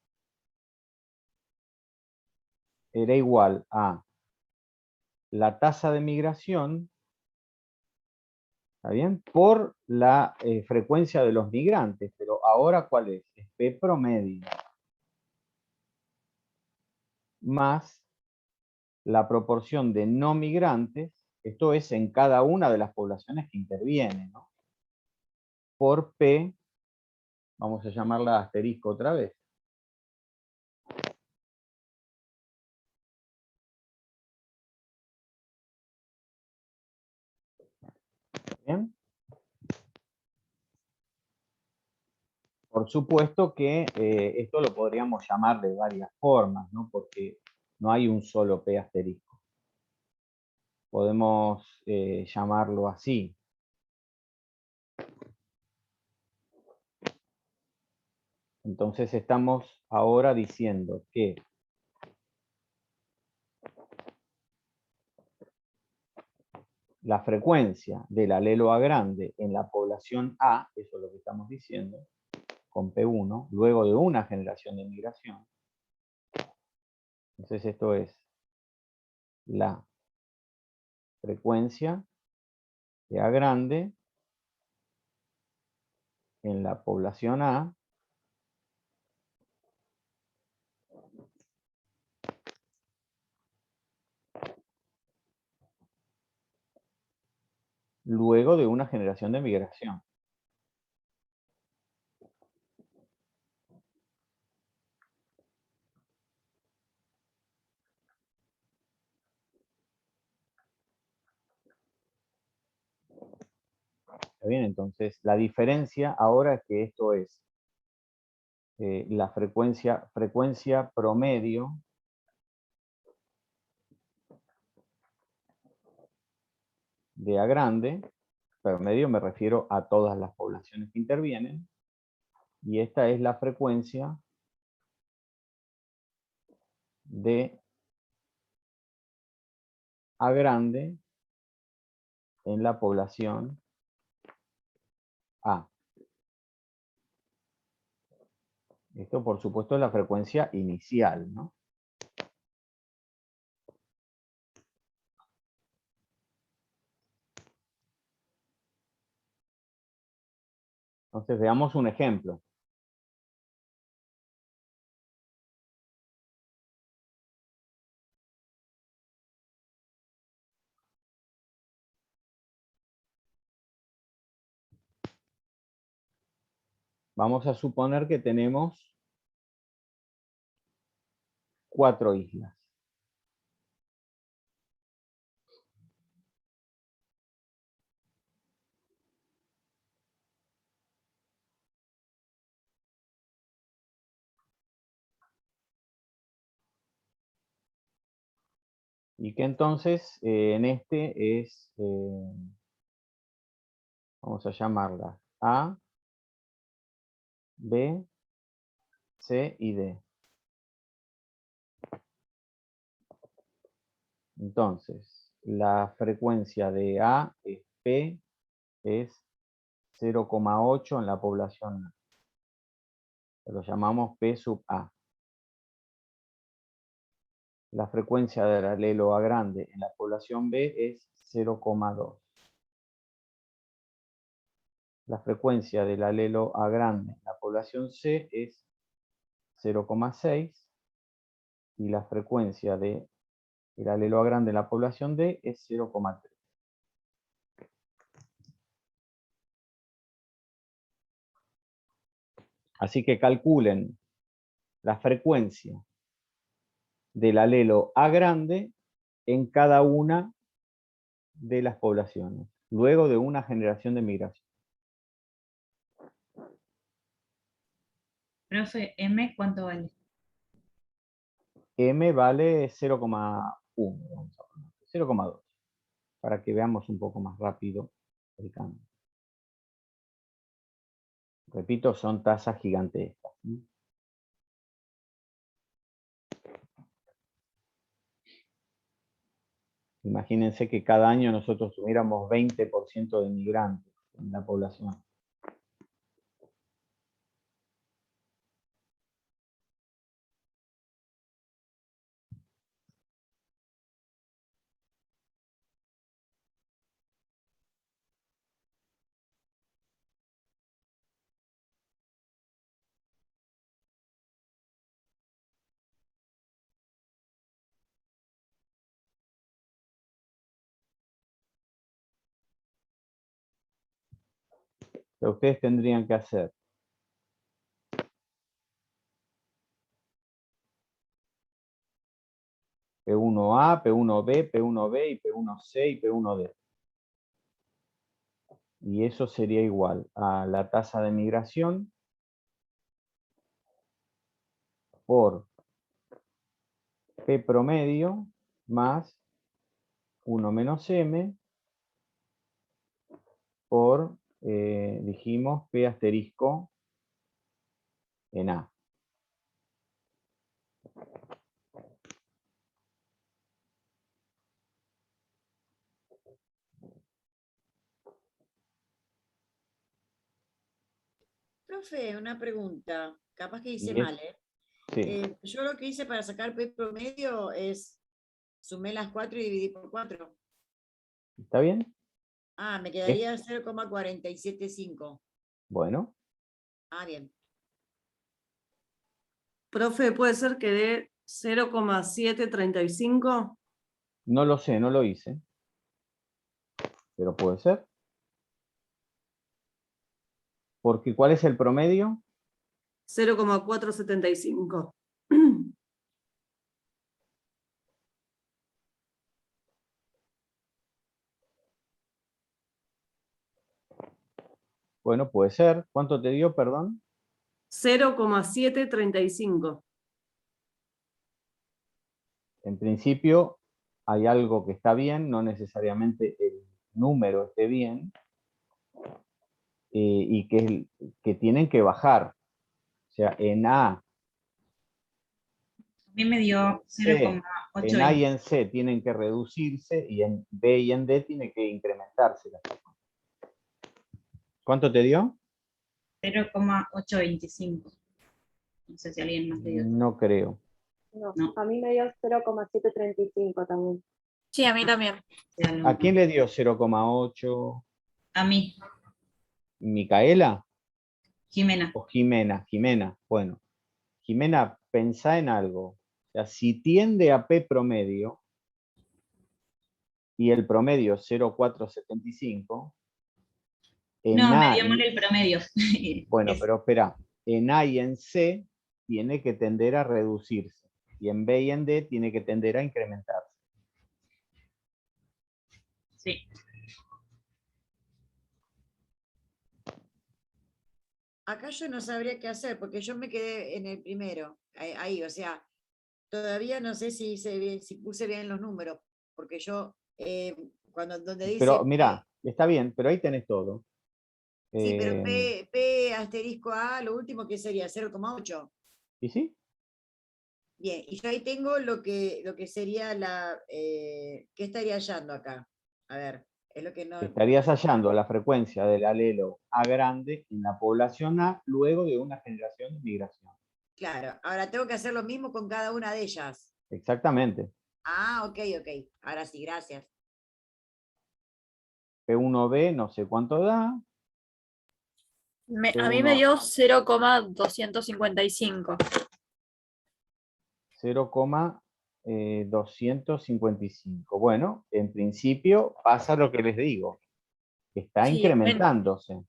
[SPEAKER 1] era igual a la tasa de migración, ¿está bien? Por la frecuencia de los migrantes, pero ahora ¿cuál es? Es P promedio más la proporción de no migrantes, esto es en cada una de las poblaciones que intervienen, ¿no? Por P, vamos a llamarla asterisco otra vez. Bien. Por supuesto que esto lo podríamos llamar de varias formas, ¿no? Porque no hay un solo P asterisco. Podemos llamarlo así. Entonces estamos ahora diciendo que la frecuencia del alelo A grande en la población A, eso es lo que estamos diciendo, con P1, luego de una generación de migración. Entonces esto es la frecuencia de A grande en la población A luego de una generación de migración. ¿Está bien? Entonces, la diferencia ahora es que esto es la frecuencia promedio de A grande, promedio me refiero a todas las poblaciones que intervienen, y esta es la frecuencia de A grande en la población A. Esto, por supuesto, es la frecuencia inicial, ¿no? Entonces, veamos un ejemplo. Vamos a suponer que tenemos 4 islas. Y que entonces en este es, vamos a llamarla A, B, C y D. Entonces, la frecuencia de A es P, es 0,8 en la población A. Lo llamamos P sub A. La frecuencia del alelo A grande en la población B es 0,2. La frecuencia del alelo A grande en la población C es 0,6. Y la frecuencia del alelo A grande en la población D es 0,3. Así que calculen la frecuencia del alelo A grande en cada una de las poblaciones, luego de una generación de migración.
[SPEAKER 9] Profe, M, ¿cuánto vale?
[SPEAKER 1] M vale 0,1, 0,2, para que veamos un poco más rápido el cambio. Repito, son tasas gigantescas. Imagínense que cada año nosotros tuviéramos 20% de migrantes en la población. Lo que ustedes tendrían que hacer P1A, P1B, P1B y P1C y P1D. Y eso sería igual a la tasa de migración por P promedio más 1 menos M por, dijimos, P asterisco en A.
[SPEAKER 3] Profe, una pregunta, capaz que hice
[SPEAKER 1] Y es-
[SPEAKER 3] mal, ¿eh?
[SPEAKER 1] Sí,
[SPEAKER 3] Yo lo que hice para sacar P promedio es sumé las 4 y dividí por 4.
[SPEAKER 1] ¿está bien?
[SPEAKER 3] Ah, me quedaría 0,475.
[SPEAKER 1] Bueno,
[SPEAKER 3] Ah, bien.
[SPEAKER 14] Profe, ¿puede ser que dé 0,735?
[SPEAKER 1] no lo sé, no lo hice. Pero puede ser. Porque ¿cuál es el promedio?
[SPEAKER 14] 0,475.
[SPEAKER 1] Bueno, puede ser. ¿Cuánto te dio, perdón?
[SPEAKER 14] 0,735.
[SPEAKER 1] En principio hay algo que está bien, no necesariamente el número esté bien, y que tienen que bajar. O sea, en A,
[SPEAKER 9] A mí me dio
[SPEAKER 1] C, en A y
[SPEAKER 9] 0,8.
[SPEAKER 1] en C tienen que reducirse y en B y en D tiene que incrementarse. ¿Cuánto te dio?
[SPEAKER 9] 0,825. No sé si alguien más le dio.
[SPEAKER 1] No creo.
[SPEAKER 11] No,
[SPEAKER 9] No.
[SPEAKER 11] a mí me dio 0,735 también.
[SPEAKER 6] Sí, a mí también.
[SPEAKER 1] ¿A quién le dio 0,8?
[SPEAKER 9] A mí,
[SPEAKER 1] ¿Micaela?
[SPEAKER 9] Jimena.
[SPEAKER 1] O Jimena. Jimena, bueno. Jimena, pensá en algo. O sea, si tiende a P promedio y el promedio es 0,475, en
[SPEAKER 9] No, me
[SPEAKER 1] A
[SPEAKER 9] dio mal
[SPEAKER 1] y,
[SPEAKER 9] el promedio.
[SPEAKER 1] bueno,
[SPEAKER 9] Es-
[SPEAKER 1] pero espera, en A y en C tiene que tender a reducirse y en B y en D tiene que tender a incrementarse.
[SPEAKER 9] Sí.
[SPEAKER 3] Acá yo no sabría qué hacer, porque yo me quedé en el primero, ahí, o sea, todavía no sé si hice bien, si puse bien los números, porque yo, donde dice
[SPEAKER 1] Pero
[SPEAKER 3] P,
[SPEAKER 1] mira, está bien, pero ahí tenés todo.
[SPEAKER 3] sí, pero
[SPEAKER 1] Eh,
[SPEAKER 3] P asterisco A, lo último que sería 0,8.
[SPEAKER 1] ¿Y sí?
[SPEAKER 3] Bien, y yo ahí tengo lo que sería ¿qué estaría hallando acá? A ver, es lo que no...
[SPEAKER 1] Estarías hallando la frecuencia del alelo A grande en la población A luego de una generación de migración.
[SPEAKER 3] Claro, ahora tengo que hacer lo mismo con cada una de ellas.
[SPEAKER 1] Exactamente.
[SPEAKER 3] Ah, ok. Ahora sí, gracias.
[SPEAKER 1] P1B no sé cuánto da.
[SPEAKER 6] A mí me dio 0,255.
[SPEAKER 1] 0,255. Bueno, en principio pasa lo que les digo. Está
[SPEAKER 6] Sí,
[SPEAKER 1] incrementándose.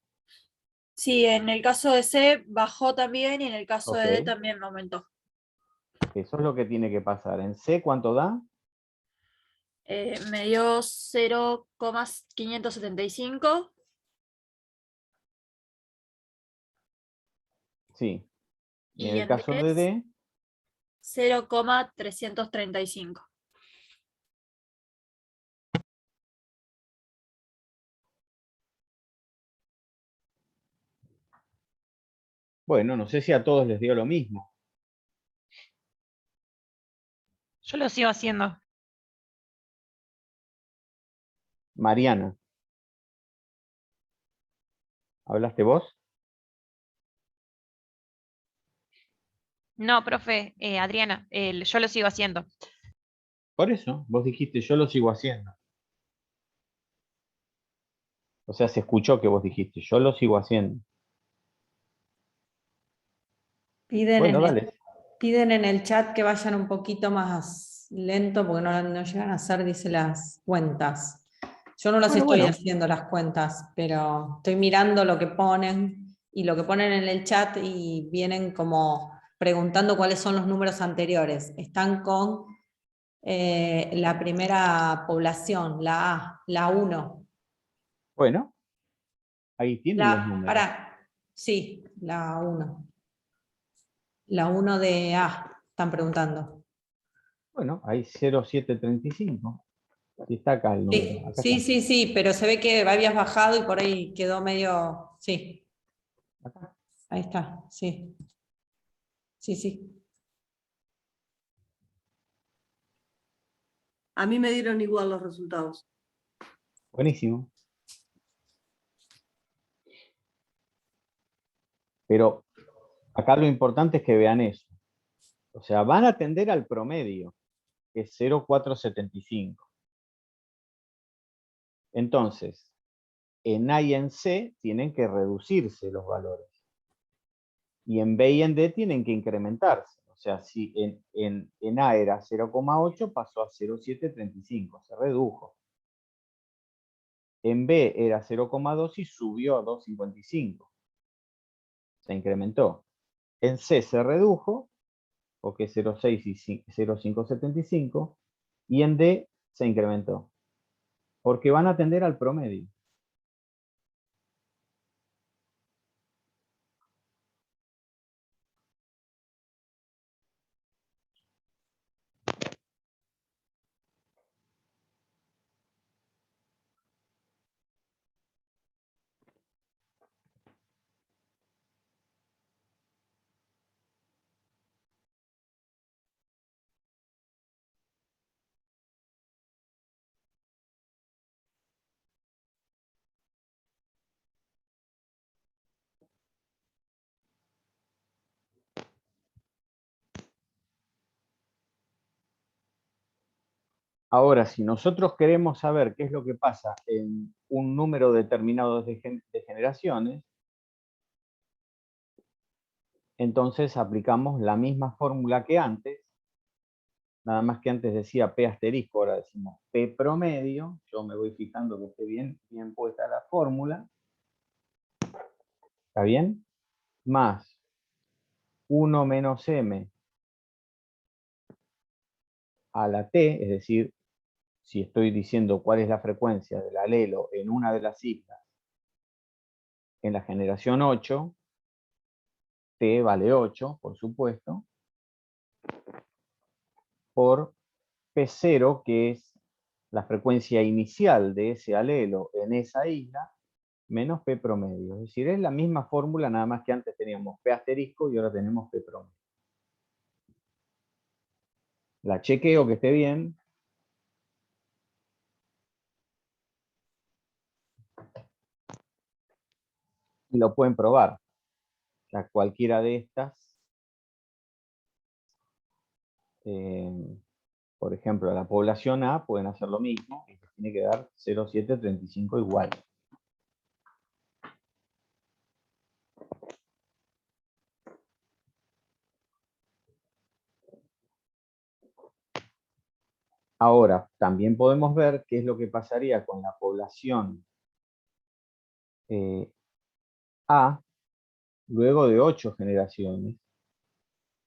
[SPEAKER 6] sí, en el caso de C bajó también y en el caso de D
[SPEAKER 1] Ok.
[SPEAKER 6] también aumentó.
[SPEAKER 1] Eso es lo que tiene que pasar. En C, ¿cuánto da?
[SPEAKER 6] Me dio 0,575.
[SPEAKER 1] Sí. Y en
[SPEAKER 6] Y
[SPEAKER 1] el
[SPEAKER 6] en
[SPEAKER 1] caso
[SPEAKER 6] D
[SPEAKER 1] de D,
[SPEAKER 6] 0,335.
[SPEAKER 1] bueno, no sé si a todos les dio lo mismo.
[SPEAKER 10] Yo lo sigo haciendo.
[SPEAKER 1] Mariana. ¿Hablaste vos?
[SPEAKER 10] No, profe, Adriana, yo lo sigo haciendo.
[SPEAKER 1] Por eso, vos dijiste, yo lo sigo haciendo. O sea, se escuchó que vos dijiste, yo lo sigo haciendo.
[SPEAKER 8] Piden
[SPEAKER 1] Bueno,
[SPEAKER 8] en el,
[SPEAKER 1] dale.
[SPEAKER 8] piden en el chat que vayan un poquito más lento porque no llegan a hacer, dice, las cuentas. Yo no las estoy
[SPEAKER 1] Bueno.
[SPEAKER 8] haciendo las cuentas, pero estoy mirando lo que ponen y lo que ponen en el chat y vienen como preguntando cuáles son los números anteriores. Están con la primera población, la A, la 1.
[SPEAKER 1] Bueno, Ahí tienen los números.
[SPEAKER 8] Sí, la 1. La 1 de A, están preguntando.
[SPEAKER 1] Bueno, ahí 0735. Sí está acá el número.
[SPEAKER 8] Sí,
[SPEAKER 1] Acá
[SPEAKER 8] sí,
[SPEAKER 1] está.
[SPEAKER 8] sí, sí, pero se ve que habías bajado y por ahí quedó medio. Sí.
[SPEAKER 1] Acá.
[SPEAKER 8] Ahí está, sí. Sí, sí.
[SPEAKER 14] A mí me dieron igual los resultados.
[SPEAKER 1] Buenísimo. Pero acá lo importante es que vean eso. O sea, van a tender al promedio, que es 0,475. Entonces, en A y en C tienen que reducirse los valores. Y en B y en D tienen que incrementarse. O sea, si en A era 0,8, pasó a 0,735, se redujo. En B era 0,2 y subió a 2,55. Se incrementó. En C se redujo, porque es 0,6 y 0,575, y en D se incrementó, porque van a tender al promedio. Ahora, si nosotros queremos saber qué es lo que pasa en un número determinado de generaciones, entonces aplicamos la misma fórmula que antes, nada más que antes decía P asterisco, ahora decimos P promedio. Yo me voy fijando que esté bien puesta la fórmula. ¿Está bien? Más 1 menos M a la T, es decir, si estoy diciendo cuál es la frecuencia del alelo en una de las islas en la generación 8, T vale 8, por supuesto, por P0, que es la frecuencia inicial de ese alelo en esa isla, menos P promedio. Es decir, es la misma fórmula, nada más que antes teníamos P asterisco y ahora tenemos P promedio. La chequeo que esté bien. Y lo pueden probar. O sea, cualquiera de estas, por ejemplo, a la población A pueden hacer lo mismo, y les tiene que dar 0,735 igual. Ahora, también podemos ver qué es lo que pasaría con la población A luego de 8 generaciones.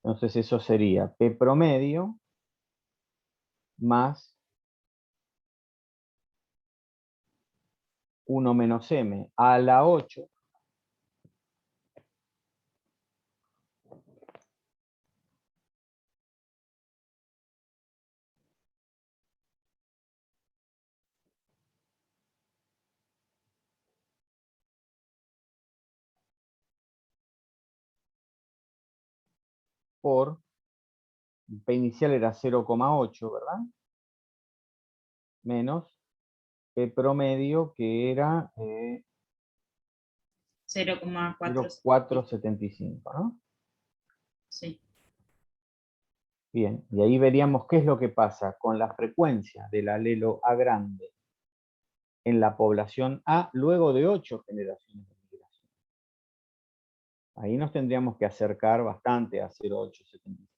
[SPEAKER 1] Entonces eso sería P promedio más 1 menos M a la 8 por P inicial era 0,8, ¿verdad? Menos P promedio, que era 0,475, ¿no?
[SPEAKER 9] Sí.
[SPEAKER 1] Bien, y ahí veríamos qué es lo que pasa con la frecuencia del alelo A grande en la población A luego de 8 generaciones de migración. Ahí nos tendríamos que acercar bastante a 0,875.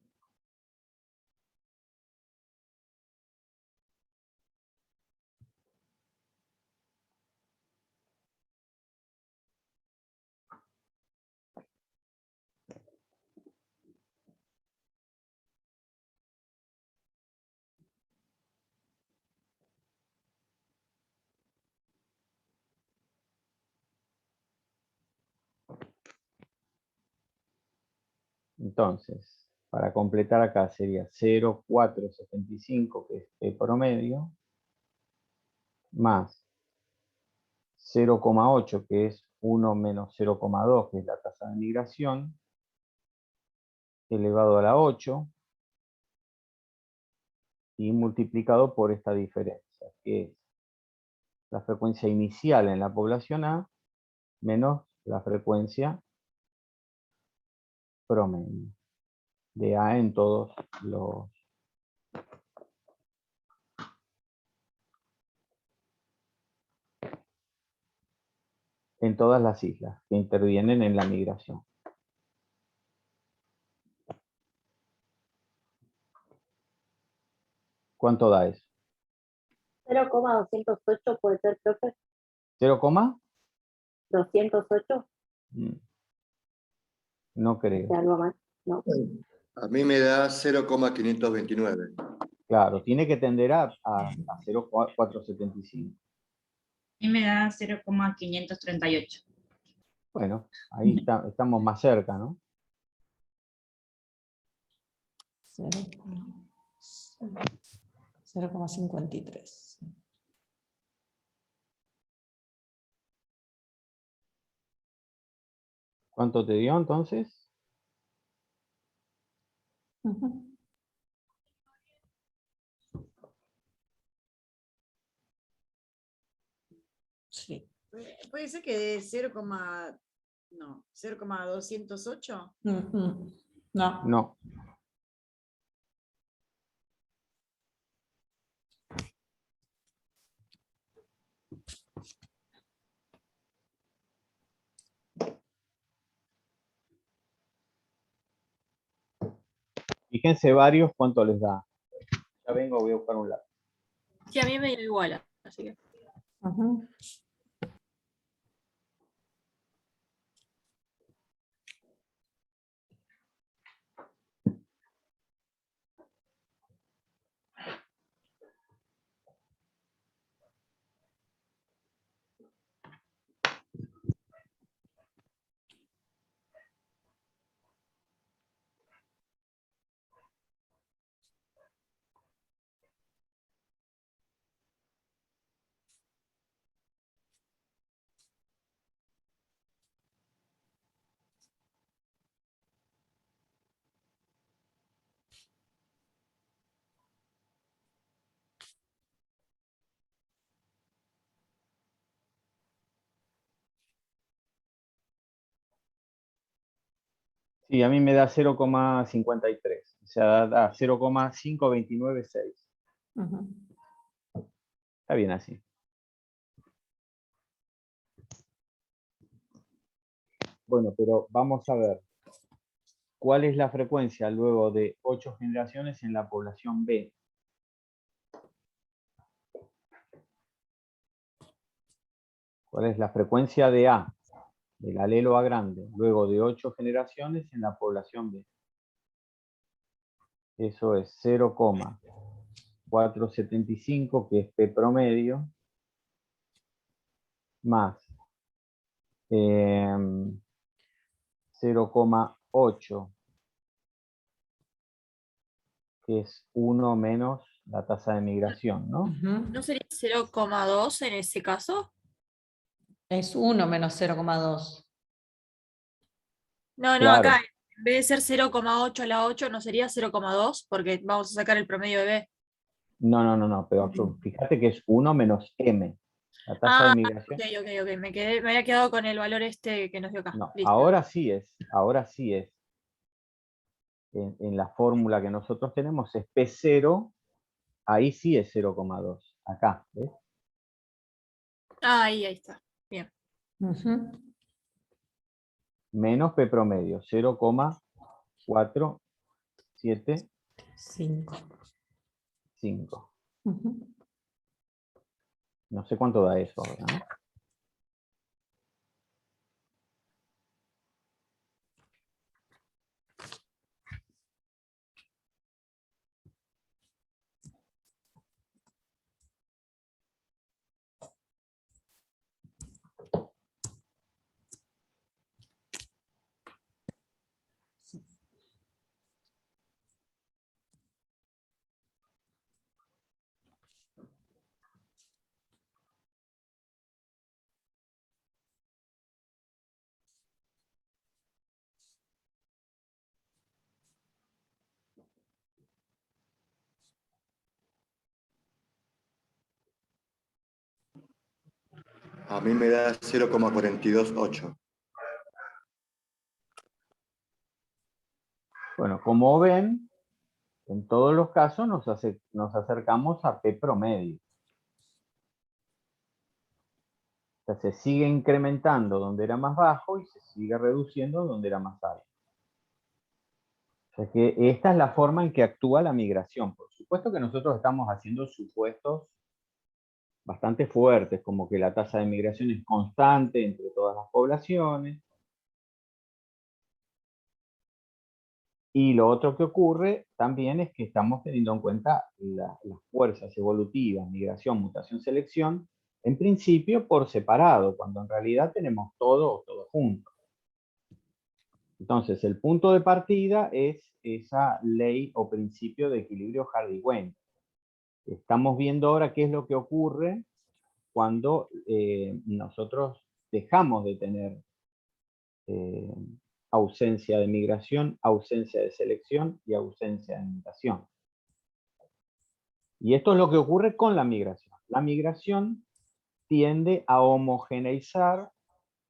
[SPEAKER 1] Entonces, para completar acá sería 0,475, que es P promedio, más 0,8, que es 1 menos 0,2, que es la tasa de migración, elevado a la 8, y multiplicado por esta diferencia, que es la frecuencia inicial en la población A menos la frecuencia promedio de A en todos los... en todas las islas que intervienen en la migración. ¿Cuánto da eso?
[SPEAKER 11] 0,208 puede ser, profe.
[SPEAKER 1] ¿0,
[SPEAKER 11] 208,
[SPEAKER 1] no creo.
[SPEAKER 11] algo más, ¿no?
[SPEAKER 12] A mí me da 0,529.
[SPEAKER 1] Claro, tiene que tender a 0,475.
[SPEAKER 9] Y me da 0,538.
[SPEAKER 1] Bueno, ahí estamos más cerca, ¿no?
[SPEAKER 8] 0,53.
[SPEAKER 1] ¿Cuánto te dio entonces?
[SPEAKER 8] Sí.
[SPEAKER 3] Puede ser que de 0,208.
[SPEAKER 8] No.
[SPEAKER 1] No. Fíjense varios cuánto les da. Ya vengo, voy a buscar un lápiz.
[SPEAKER 6] Sí, a mí me dio igual, así que.
[SPEAKER 1] Sí, a mí me da 0,53. O sea, da 0,5296. Está bien así. Bueno, pero vamos a ver. ¿Cuál es la frecuencia luego de 8 generaciones en la población B? ¿Cuál es la frecuencia de A, del alelo A grande, luego de 8 generaciones en la población B? Eso es 0,475, que es P promedio, más 0,8, que es 1 menos la tasa de migración, ¿no?
[SPEAKER 6] ¿No sería 0,2 en ese caso?
[SPEAKER 8] Es 1 menos 0,2.
[SPEAKER 6] No,
[SPEAKER 1] Claro.
[SPEAKER 6] acá en vez de ser 0,8 a la 8, ¿no sería 0,2? Porque vamos a sacar el promedio de B.
[SPEAKER 1] No, pero fíjate que es 1 menos M. La tasa de migración.
[SPEAKER 6] Ok. Me había quedado con el valor este que nos dio acá.
[SPEAKER 1] No,
[SPEAKER 6] Listo.
[SPEAKER 1] ahora sí es. En la fórmula que nosotros tenemos es P0, ahí sí es 0,2. Acá, ¿ves?
[SPEAKER 6] Ahí está. Bien.
[SPEAKER 1] Menos P promedio, 0,475. No sé cuánto da eso ahora, ¿no?
[SPEAKER 12] A mí me da 0,428.
[SPEAKER 1] Bueno, como ven, en todos los casos nos acercamos a P promedio. O sea, se sigue incrementando donde era más bajo y se sigue reduciendo donde era más alto. O sea que esta es la forma en que actúa la migración. Por supuesto que nosotros estamos haciendo supuestos bastante fuertes, como que la tasa de migración es constante entre todas las poblaciones. Y lo otro que ocurre también es que estamos teniendo en cuenta las fuerzas evolutivas, migración, mutación, selección, en principio por separado, cuando en realidad tenemos todo junto. Entonces, el punto de partida es esa ley o principio de equilibrio Hardy-Weyl. Estamos viendo ahora qué es lo que ocurre cuando nosotros dejamos de tener ausencia de migración, ausencia de selección y ausencia de mutación. Y esto es lo que ocurre con la migración. La migración tiende a homogeneizar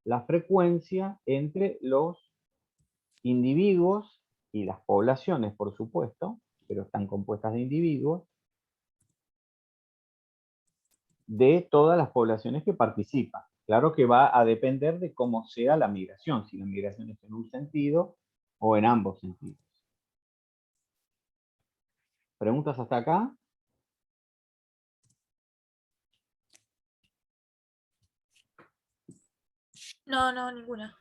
[SPEAKER 1] la frecuencia entre los individuos y las poblaciones, por supuesto, pero están compuestas de individuos, de todas las poblaciones que participan. Claro que va a depender de cómo sea la migración, si la migración es en un sentido o en ambos sentidos. ¿Preguntas hasta acá?
[SPEAKER 6] No, ninguna.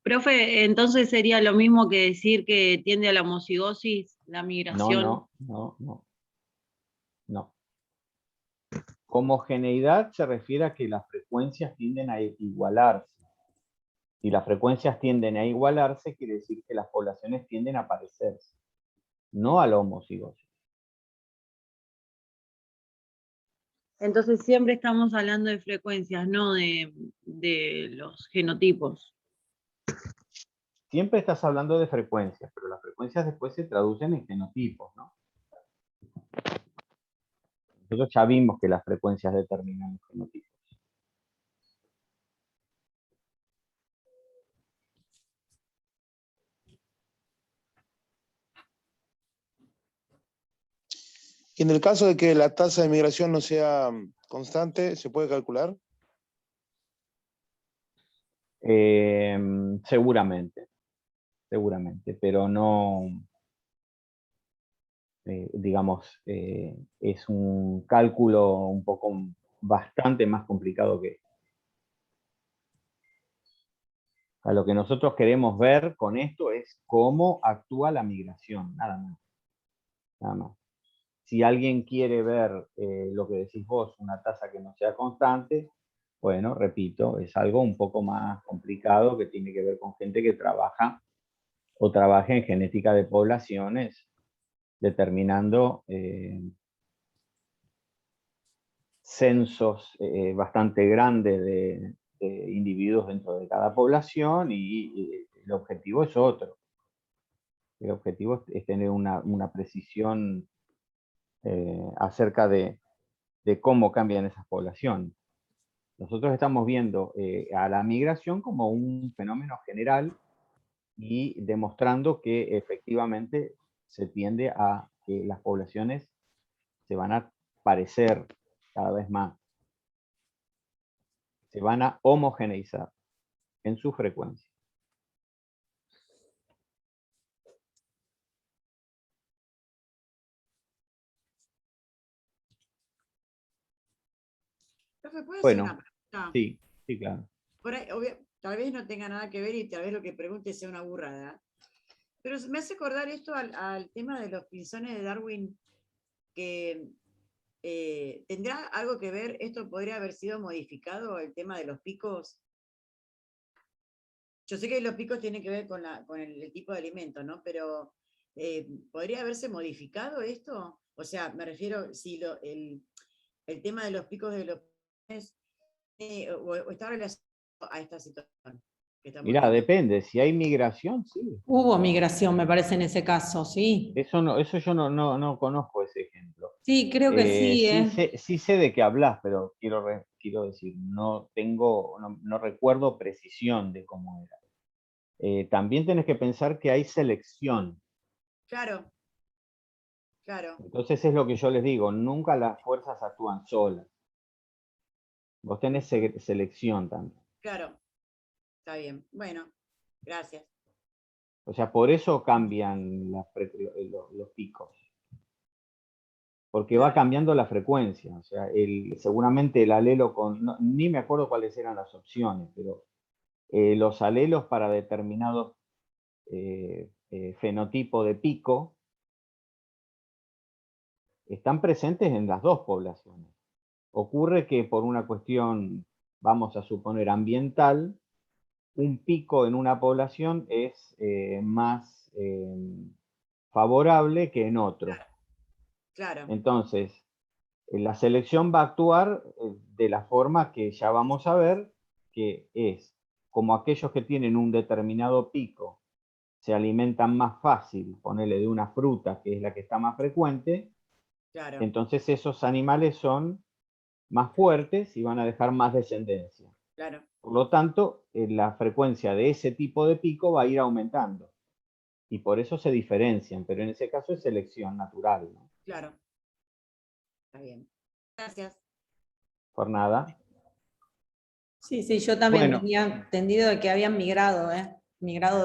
[SPEAKER 7] Profe, entonces sería lo mismo que decir que tiende a la homocigosis, la migración.
[SPEAKER 1] No. Homogeneidad se refiere a que las frecuencias tienden a igualarse. Si las frecuencias tienden a igualarse, quiere decir que las poblaciones tienden a parecerse, no a la homocigosis.
[SPEAKER 7] Entonces siempre estamos hablando de frecuencias, no de los genotipos.
[SPEAKER 1] Siempre estás hablando de frecuencias, pero las frecuencias después se traducen en genotipos, ¿no? Nosotros ya vimos que las frecuencias determinan los genotipos.
[SPEAKER 15] Y en el caso de que la tasa de migración no sea constante, ¿se puede calcular?
[SPEAKER 1] Seguramente, pero no, digamos, es un cálculo un poco bastante más complicado que esto. A lo que nosotros queremos ver con esto es cómo actúa la migración, nada más. Nada más. Si alguien quiere ver lo que decís vos, una tasa que no sea constante, bueno, repito, es algo un poco más complicado que tiene que ver con gente que trabaja o trabaja en genética de poblaciones, determinando censos bastante grandes de individuos dentro de cada población y el objetivo es otro. El objetivo es tener una precisión acerca de cómo cambian esas poblaciones. Nosotros estamos viendo a la migración como un fenómeno general y demostrando que efectivamente se tiende a que las poblaciones se van a parecer cada vez más. Se van a homogeneizar en su frecuencia.
[SPEAKER 3] Profe, ¿puedo hacer
[SPEAKER 1] Bueno,
[SPEAKER 3] una pregunta?
[SPEAKER 1] sí, claro.
[SPEAKER 3] Por ahí, tal vez no tenga nada que ver y tal vez lo que pregunte sea una burrada. Pero me hace acordar esto al tema de los pinzones de Darwin, que ¿tendrá algo que ver? ¿Esto podría haber sido modificado, el tema de los picos? Yo sé que los picos tienen que ver con el tipo de alimento, ¿no? Pero ¿podría haberse modificado esto? O sea, me refiero, si el tema de los picos de los o está relacionado a esta situación.
[SPEAKER 1] Mirá, depende, si hay migración, sí.
[SPEAKER 8] Hubo migración, me parece, en ese caso, sí.
[SPEAKER 1] Eso yo no conozco ese ejemplo.
[SPEAKER 8] Sí, creo que sí,
[SPEAKER 1] Sí sé de qué hablas, pero quiero decir, no recuerdo precisión de cómo era. También tenés que pensar que hay selección.
[SPEAKER 3] Claro, claro,
[SPEAKER 1] Entonces es lo que yo les digo, nunca las fuerzas actúan solas. Vos tenés selección también.
[SPEAKER 3] claro. Está bien. Bueno, gracias.
[SPEAKER 1] O sea, por eso cambian los picos. Porque va cambiando la frecuencia. O sea, seguramente el alelo ni me acuerdo cuáles eran las opciones, pero los alelos para determinados fenotipos de pico están presentes en las dos poblaciones. Ocurre que por una cuestión, vamos a suponer, ambiental, un pico en una población es más favorable que en otro.
[SPEAKER 3] Claro,
[SPEAKER 1] Entonces, la selección va a actuar de la forma que ya vamos a ver, que es como aquellos que tienen un determinado pico se alimentan más fácil, ponerle de una fruta que es la que está más frecuente,
[SPEAKER 3] claro,
[SPEAKER 1] entonces esos animales son más fuertes y van a dejar más descendencia.
[SPEAKER 3] claro.
[SPEAKER 1] Por lo tanto, la frecuencia de ese tipo de pico va a ir aumentando. Y por eso se diferencian, pero en ese caso es selección natural, ¿no?
[SPEAKER 3] Claro. Está bien. Gracias.
[SPEAKER 1] Por nada.
[SPEAKER 8] Sí, sí, yo también
[SPEAKER 1] Bueno.
[SPEAKER 8] tenía entendido de que habían migrado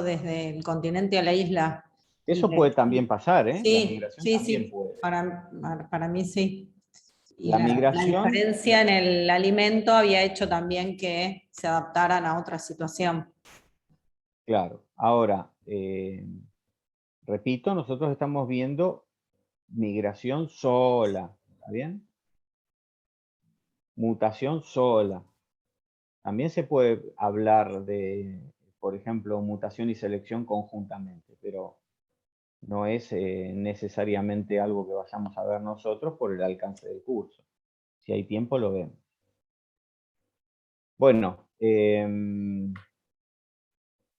[SPEAKER 8] desde el continente a la isla.
[SPEAKER 1] Eso puede también pasar, ¿eh? La
[SPEAKER 8] Sí,
[SPEAKER 1] migración
[SPEAKER 8] sí,
[SPEAKER 1] también
[SPEAKER 8] sí,
[SPEAKER 1] puede.
[SPEAKER 8] para mí sí. Y
[SPEAKER 1] La
[SPEAKER 8] la
[SPEAKER 1] migración,
[SPEAKER 8] diferencia en el alimento había hecho también que se adaptaran a otra situación.
[SPEAKER 1] claro. Ahora, repito, nosotros estamos viendo migración sola, ¿está bien? Mutación sola. También se puede hablar de, por ejemplo, mutación y selección conjuntamente, pero no es necesariamente algo que vayamos a ver nosotros por el alcance del curso. Si hay tiempo, lo vemos. Bueno,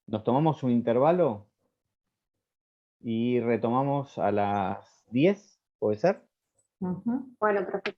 [SPEAKER 1] nos tomamos un intervalo y retomamos a las 10, ¿puede ser?
[SPEAKER 11] Bueno, profesor.